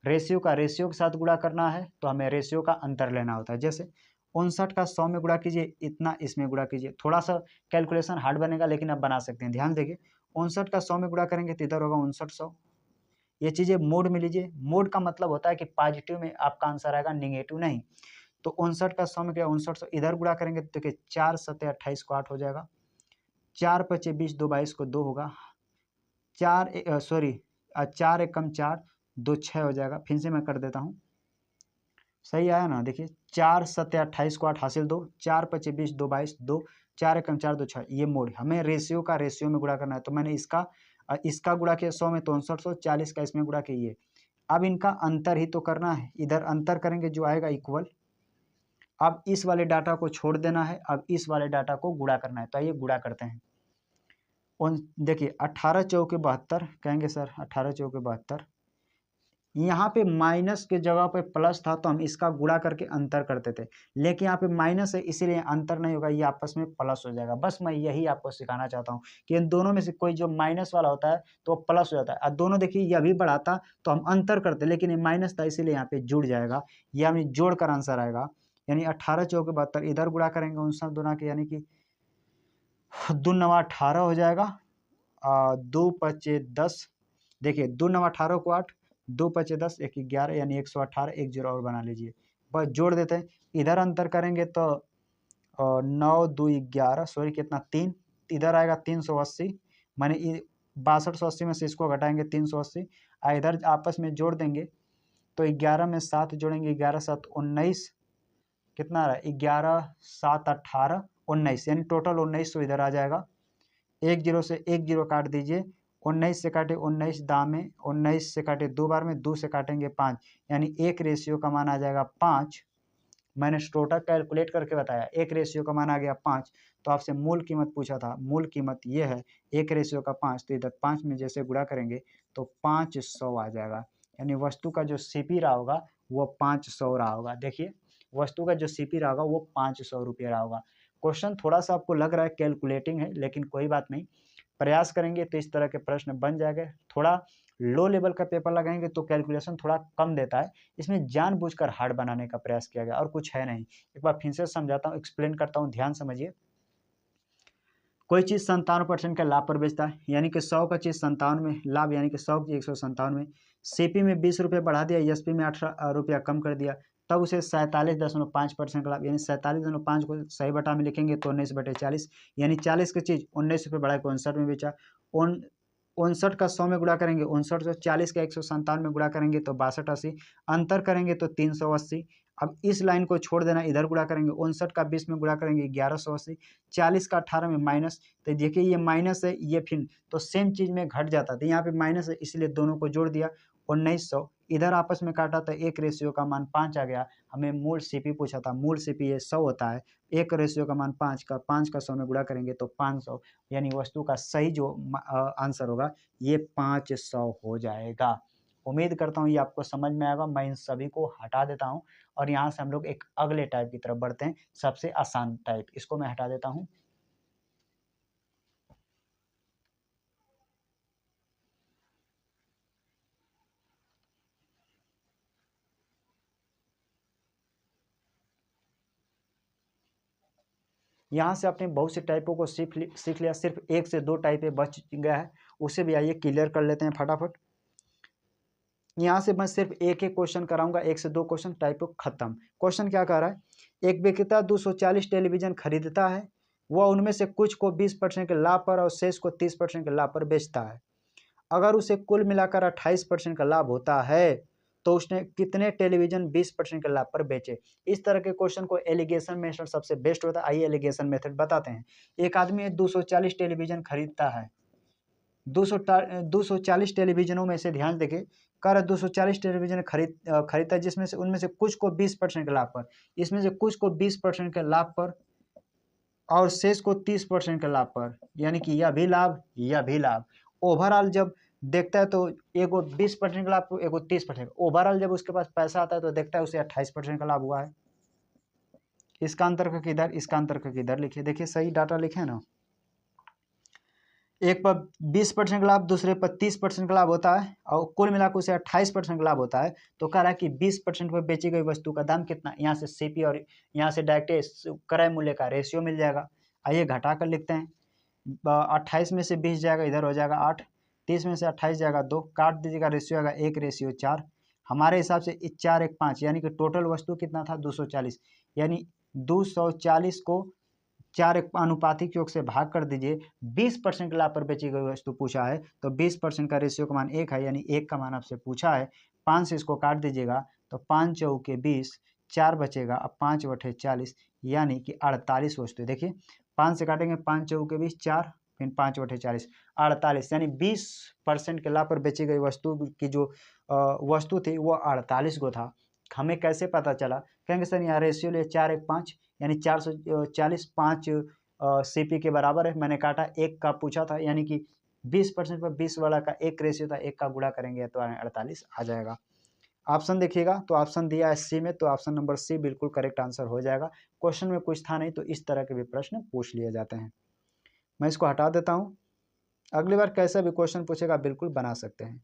रेशियो का रेशियो के साथ गुणा करना है तो हमें रेशियो का अंतर लेना होता है। जैसे 59 का 100 में गुणा कीजिए, इतना इसमें गुणा कीजिए। थोड़ा सा कैलकुलेशन हार्ड बनेगा लेकिन आप बना सकते हैं। ध्यान देखिए 59 का 100 में गुणा करेंगे तो इधर होगा 5900। ये चीज़ें मोड में लीजिए, मोड का मतलब होता है कि पॉजिटिव में आपका आंसर आएगा, नेगेटिव नहीं। तो 59 का 100 में क्या 5900, इधर गुणा करेंगे तो देखिए 4 7 28 को 8 हो जाएगा, 4 5 20, 2 22 को 2 होगा, 4 1 कम 4 2 6 हो जाएगा। फिर से मैं कर देता हूँ, सही आया ना, देखिए 4 7 28 को 8 हासिल 2, 4 5 20, 2 22, 2 4 कम 4 2 6, ये मोड। हमें रेशियो का रेशियो में गुणा करना है, तो मैंने इसका गुणा किया 100 में तो 5900, 40 का इसमें गुणा किया। अब इनका अंतर ही तो करना है, इधर अंतर करेंगे जो आएगा इक्वल। अब इस वाले डाटा को छोड़ देना है, अब इस वाले डाटा को गुणा करना है, तो आइए गुणा करते हैं। देखिए 18 चौके 72, कहेंगे सर 18 चौके 72, यहाँ पे माइनस के जगह पे प्लस था तो हम इसका गुणा करके अंतर करते थे, लेकिन यहाँ पे माइनस है इसीलिए अंतर नहीं होगा, ये आपस में प्लस हो जाएगा। बस मैं यही आपको सिखाना चाहता हूँ कि इन दोनों में से कोई जो माइनस वाला होता है तो वो प्लस हो जाता है। और दोनों देखिए ये भी बढ़ाता तो हम अंतर करते, लेकिन ये माइनस था इसीलिए यहाँ पे जुड़ जाएगा, ये हमें जोड़ कर आंसर आएगा। यानी 18 चौके 72, इधर गुणा करेंगे 59 दूना के, यानी कि 2 9 18 हो जाएगा, 2 5 10, देखिए 2 9 18 को 8, 2 5 10, 1 11, यानी 118, 1 जीरो और बना लीजिए। बस जोड़ देते हैं, इधर अंतर करेंगे तो 9 2 11, सॉरी कितना 3, इधर आएगा 380, माने 6280 में से इसको घटाएंगे 380, इधर आपस में जोड़ देंगे तो 11 में 7 जोड़ेंगे, 11 7 19, कितना आ रहा है 11 7 18 19, यानी टोटल 1900 इधर आ जाएगा। 1 जीरो से 1 जीरो काट दीजिए, 19 से काटे 19 दाम में, 19 से काटे 2 बार में, 2 से काटेंगे 5, यानी एक रेशियो का मान आ जाएगा 5। मैंने टोटल कैलकुलेट करके बताया, एक रेशियो का मान आ गया 5। तो आपसे मूल कीमत पूछा था, मूल कीमत ये है एक रेशियो का 5, तो इधर 5 में जैसे गुणा करेंगे तो 500 आ जाएगा, यानी वस्तु का जो सीपी रहा होगा वो 500 रहा होगा। देखिए वस्तु का जो सीपी रहा होगा वो 500 रुपये रहा होगा। क्वेश्चन थोड़ा सा आपको लग रहा है कैलकुलेटिंग है, लेकिन कोई बात नहीं, प्रयास करेंगे तो इस तरह के प्रश्न बन जाएंगे। थोड़ा लो लेवल का पेपर लगाएंगे तो कैलकुलेशन थोड़ा कम देता है, इसमें जानबूझकर हार्ड बनाने का प्रयास किया गया और कुछ है नहीं। एक बार फिर से समझाता हूँ, एक्सप्लेन करता हूँ, ध्यान समझिए। कोई चीज़ 57% का लाभ पर बेचता है, यानी कि 100 का चीज़ 57 में लाभ, यानी कि 100 की 157 में, सीपी में 20 रुपये बढ़ा दिया, एसपी में 18 रुपया कम कर दिया, तब उसे 47.5% का लाभ, यानी 47.5 को सही बटा में लिखेंगे तो 19/40, यानी 40 की चीज़ 19 रुपये बढ़ा के 59 में बेचा। 59 का 100 में गुणा करेंगे 59 सौ, 40 का 157 में गुणा करेंगे तो 6280, अंतर करेंगे तो 380, अब इस लाइन को छोड़ देना, इधर गुणा करेंगे, 59 का 20 में गुणा करेंगे 1180, 40 का 18 में माइनस, तो देखिए ये माइनस है, ये फिर तो सेम चीज में घट जाता था, यहाँ पे माइनस है इसलिए दोनों को जोड़ दिया 1900, इधर आपस में काटा तो एक रेशियो का मान 5 आ गया। हमें मूल सीपी पूछा था, मूल सीपी ये 100 होता है, एक रेशियो का मान 5 का 100 में गुणा करेंगे तो 500, यानी वस्तु का सही जो आंसर होगा ये 500 हो जाएगा। उम्मीद करता हूँ ये आपको समझ में आएगा। मैं इन सभी को हटा देता हूँ और यहाँ से हम लोग एक अगले टाइप की तरफ बढ़ते हैं, सबसे आसान टाइप, इसको मैं हटा देता हूँ। यहाँ से आपने बहुत से टाइपों को सीख लिया, सिर्फ 1 से 2 टाइप बच गया है, उसे भी आइए क्लियर कर लेते हैं फटाफट। यहाँ से मैं सिर्फ एक एक क्वेश्चन कराऊंगा, 1 से 2 क्वेश्चन, टाइप खत्म। क्वेश्चन क्या कह रहा है, एक विक्रेता 240 टेलीविजन खरीदता है, वह उनमें से कुछ को 20% के लाभ पर और शेष को 30% के लाभ पर बेचता है। अगर उसे कुल मिलाकर 28% का लाभ होता है तो उसने कितने टेलीविजन 20% के लाभ पर बेचे। इस तरह के क्वेश्चन को एलिगेशन मेथड सबसे बेस्ट होता है। आइए एलिगेशन मेथड बताते हैं। एक आदमी 240 टेलीविजन खरीदता है, 240 टेलीविजनों में से ध्यान देके कर 240 टेलीविजन खरीदता है, जिसमें से उनमें से कुछ को 20% के लाभ पर, इसमें से कुछ को 20% के लाभ पर और शेष को 30% के लाभ पर, यानी कि यह भी लाभ, यह भी लाभ। ओवरऑल जब देखता है तो एगो 20% का लाभ, एगो 30%। ओवरऑल जब उसके पास पैसा आता है तो देखता है उसे 28% का लाभ हुआ है। इसका अंतर का किधर, इसका अंतर का किधर लिखिए, देखिए सही डाटा लिखे ना। एक पर 20% का लाभ, दूसरे पर 30% का लाभ होता है और कुल मिलाकर उसे 28% का लाभ होता है। तो कह रहा है कि 20% पर बेची गई वस्तु का दाम कितना, यहाँ से सीपी और यहाँ से डायरेक्ट क्रय मूल्य का रेशियो मिल जाएगा। आइए घटा कर लिखते हैं। 28 में से 20 जाएगा, इधर हो जाएगा 8, 30 में से 28 जाएगा 2, काट दीजिएगा, रेशियो आएगा 1:4। हमारे हिसाब से 4 1 5, यानी कि टोटल वस्तु कितना था 240, यानी 240 को 4 एक अनुपातिक योग से भाग कर दीजिए। 20% के लाभ पर बेची गई वस्तु पूछा है तो 20% का रेशियो का मान 1 है, यानी 1 का मान आपसे पूछा है। 5 से इसको काट दीजिएगा तो 5 चौके 20, 4 बचेगा, अब 5/40, यानी कि 48 वस्तु। देखिए 5 से काटेंगे, 5 चौके 20, 4, फिर 5/40, 48, यानी 20% के लाभ पर बेची गई वस्तु की जो वस्तु थी वो 48 को था। हमें कैसे पता चला, कहेंगे सर यहाँ रेशियो लिए 4 1 5, यानी 440 5 सीपी के बराबर है। मैंने काटा 1 का पूछा था, यानी कि 20% पर 20 वाला का 1 रेशियो था, 1 का गुणा करेंगे तो 48 आ जाएगा। ऑप्शन देखिएगा तो ऑप्शन दिया है सी में, तो ऑप्शन नंबर सी बिल्कुल करेक्ट आंसर हो जाएगा। क्वेश्चन में कुछ था नहीं तो इस तरह के भी प्रश्न पूछ लिए जाते हैं। मैं इसको हटा देता हूँ, अगली बार कैसा भी क्वेश्चन पूछेगा बिल्कुल बना सकते हैं।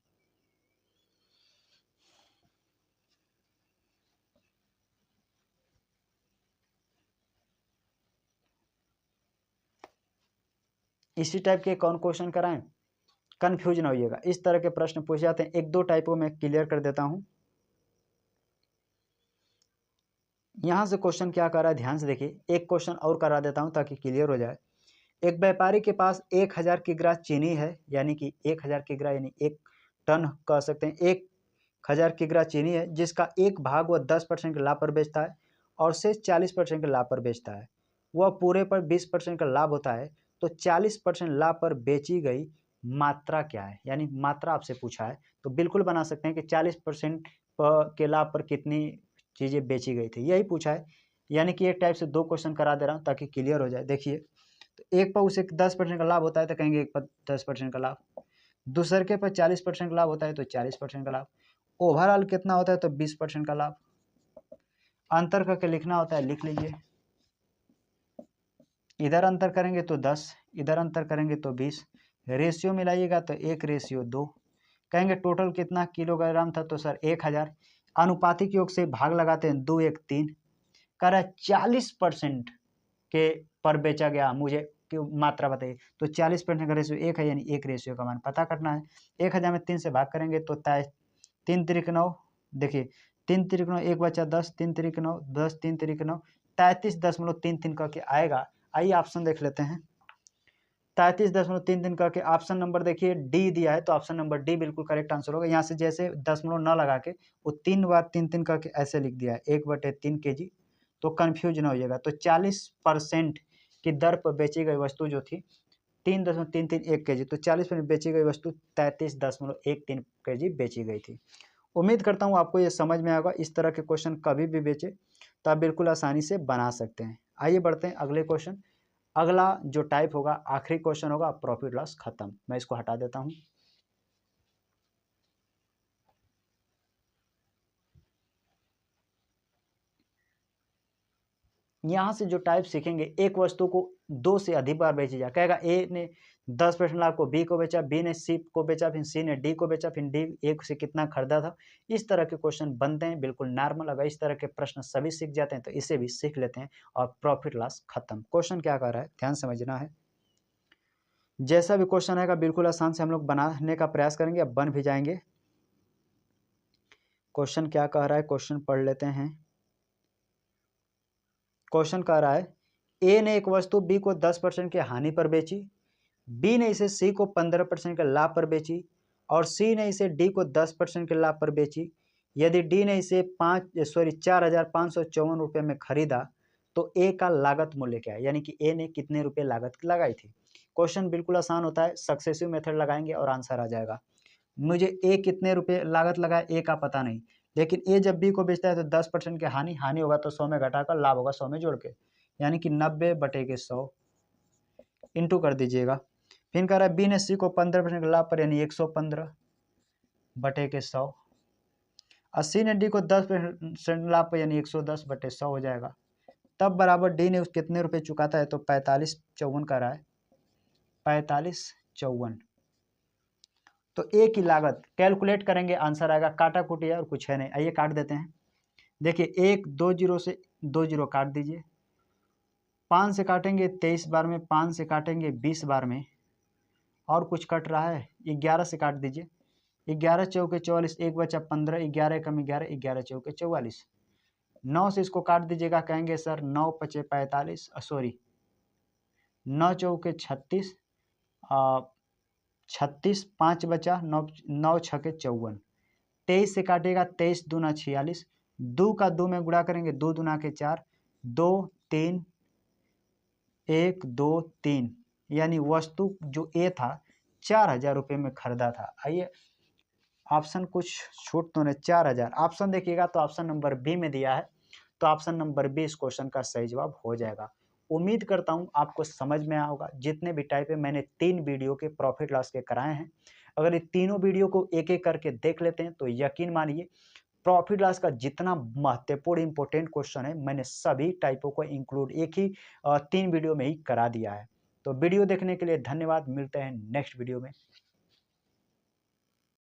इसी टाइप के कौन क्वेश्चन कराएं, कंफ्यूज ना होइएगा, इस तरह के प्रश्न पूछे जाते हैं। 1 2 टाइपों में क्लियर कर देता हूं। यहां से क्वेश्चन क्या कर रहा है, ध्यान से देखिए। एक क्वेश्चन और करा देता हूं ताकि क्लियर हो जाए। एक व्यापारी के पास 1000 किग्रा चीनी है, यानी कि 1000 किग्रा यानी 1 टन कह सकते हैं। 1000 किग्रा चीनी है जिसका एक भाग वह 10% के लाभ पर बेचता है और शेष 40% के लाभ पर बेचता है। वह पूरे पर 20% का लाभ होता है, तो 40% लाभ पर बेची गई मात्रा क्या है, यानी मात्रा आपसे पूछा है। तो बिल्कुल बना सकते हैं कि 40% के लाभ पर कितनी चीज़ें बेची गई थी, यही पूछा है। यानी कि एक टाइप से 2 क्वेश्चन करा दे रहा हूँ ताकि क्लियर हो जाए। देखिए तो एक पर उसे 10% का लाभ होता है तो कहेंगे एक पर 10% का लाभ, दूसरे के पर 40% का लाभ होता है तो 40% का लाभ, ओवरऑल कितना होता है तो 20% का लाभ। अंतर करके लिखना होता है, लिख लीजिए। इधर अंतर करेंगे तो 10, इधर अंतर करेंगे तो 20, रेशियो मिलाइएगा तो 1:2। कहेंगे टोटल कितना किलोग्राम था तो सर 1000, अनुपातिक योग से भाग लगाते हैं 2 1 3, कह रहा है 40% के पर बेचा गया, मुझे मात्रा बताइए। तो 40% का रेशियो 1 है, यानी 1 रेशियो का मान पता करना है। 1000 में 3 से भाग करेंगे तो 3 तिरिक 9, देखिए 3 तिरिक 9, 1 बचा 10, 3 तिरिक 9 10, 3 तिरिक 9, 33.33 करके आएगा। आइए ऑप्शन देख लेते हैं। 33.33 करके ऑप्शन नंबर देखिए डी दिया है, तो ऑप्शन नंबर डी बिल्कुल करेक्ट आंसर होगा। यहाँ से जैसे दशमलव न लगा के वो 3 बार 3 करके ऐसे लिख दिया है 1/3 kg, तो कन्फ्यूज ना होइएगा। तो 40% की दर पर बेची गई वस्तु जो थी 3.331 kg, तो 40% बेची गई वस्तु 33.13 kg बेची गई थी। उम्मीद करता हूँ आपको ये समझ में आएगा। इस तरह के क्वेश्चन कभी भी बेचे तो आप बिल्कुल आसानी से बना सकते हैं। आइए बढ़ते हैं अगले क्वेश्चन। अगला जो टाइप होगा, आखिरी क्वेश्चन होगा प्रॉफिट लॉस खत्म। मैं इसको हटा देता हूं। यहां से जो टाइप सीखेंगे, एक वस्तु को 2 से अधिक बार बेची जाए। कहेगा ए ने 10% लाभ को बी को बेचा, बी ने सी को बेचा, फिर सी ने डी को बेचा, फिर डी ए से कितना खरीदा था। इस तरह के क्वेश्चन बनते हैं, बिल्कुल नॉर्मल। अगर इस तरह के प्रश्न सभी सीख जाते हैं तो इसे भी सीख लेते हैं और प्रॉफिट लॉस खत्म। क्वेश्चन क्या कर रहा है, ध्यान समझना है। जैसा भी क्वेश्चन आएगा बिल्कुल आसान से हम लोग बनाने का प्रयास करेंगे, अब बन भी जाएंगे। क्वेश्चन क्या कह रहा है, क्वेश्चन पढ़ लेते हैं। क्वेश्चन कह रहा है ए ने एक वस्तु बी को 10% की हानि पर बेची, बी ने इसे सी को 15% के लाभ पर बेची और सी ने इसे डी को 10% के लाभ पर बेची। यदि डी ने इसे 4,554 रुपये में खरीदा तो ए का लागत मूल्य क्या है, यानी कि ए ने कितने रुपए लागत लगाई थी। क्वेश्चन बिल्कुल आसान होता है, सक्सेसिव मेथड लगाएंगे और आंसर आ जाएगा। मुझे ए कितने रुपए लागत लगाए ए का पता नहीं, लेकिन ए जब बी को बेचता है तो 10% की हानि होगा तो 100 में घटाकर लाभ होगा 100 में जोड़ के, यानी कि 90/100 इंटू कर दीजिएगा। फिर कह रहा है बी ने सी को 15% लाभ पर यानी 115/100 और सी ने डी को 10% लाभ पर यानी 110/100 हो जाएगा। तब बराबर डी ने कितने रुपए चुकाता है, तो 4554 का रहा है, 4554। तो ए की लागत कैलकुलेट करेंगे, आंसर आएगा, काटा कुटी है और कुछ है नहीं। आइए काट देते हैं। देखिए 1 2 0 से 2 0 काट दीजिए, 5 से काटेंगे 23 बार में, 5 से काटेंगे 20 बार में, और कुछ कट रहा है 11 से काट दीजिए, 11 चौके 44, एक बचा 15, 11 कम 11, 11 चौके 44। 9 से इसको काट दीजिएगा, कहेंगे सर 9 पचे 45, सॉरी 9 चौके 36, 36, 5 बचा 9, 9 छके 54। 23 से काटेगा, 23 दूना 46, 2 का 2 में गुणा करेंगे, 2 दूना के 4, 2 3 1 2 3, यानी वस्तु जो ए था 4,000 रुपये में खरीदा था। आइए ऑप्शन कुछ छूट तो नहीं, 4,000 ऑप्शन देखिएगा तो ऑप्शन नंबर बी में दिया है, तो ऑप्शन नंबर बी इस क्वेश्चन का सही जवाब हो जाएगा। उम्मीद करता हूं आपको समझ में आया होगा। जितने भी टाइप है मैंने 3 वीडियो के प्रॉफिट लॉस के कराए हैं, अगर ये तीनों वीडियो को एक एक करके देख लेते हैं तो यकीन मानिए प्रॉफिट लॉस का जितना महत्वपूर्ण इंपॉर्टेंट क्वेश्चन है मैंने सभी टाइपों को इंक्लूड एक ही 3 वीडियो में ही करा दिया है। तो वीडियो देखने के लिए धन्यवाद, मिलते हैं नेक्स्ट वीडियो में।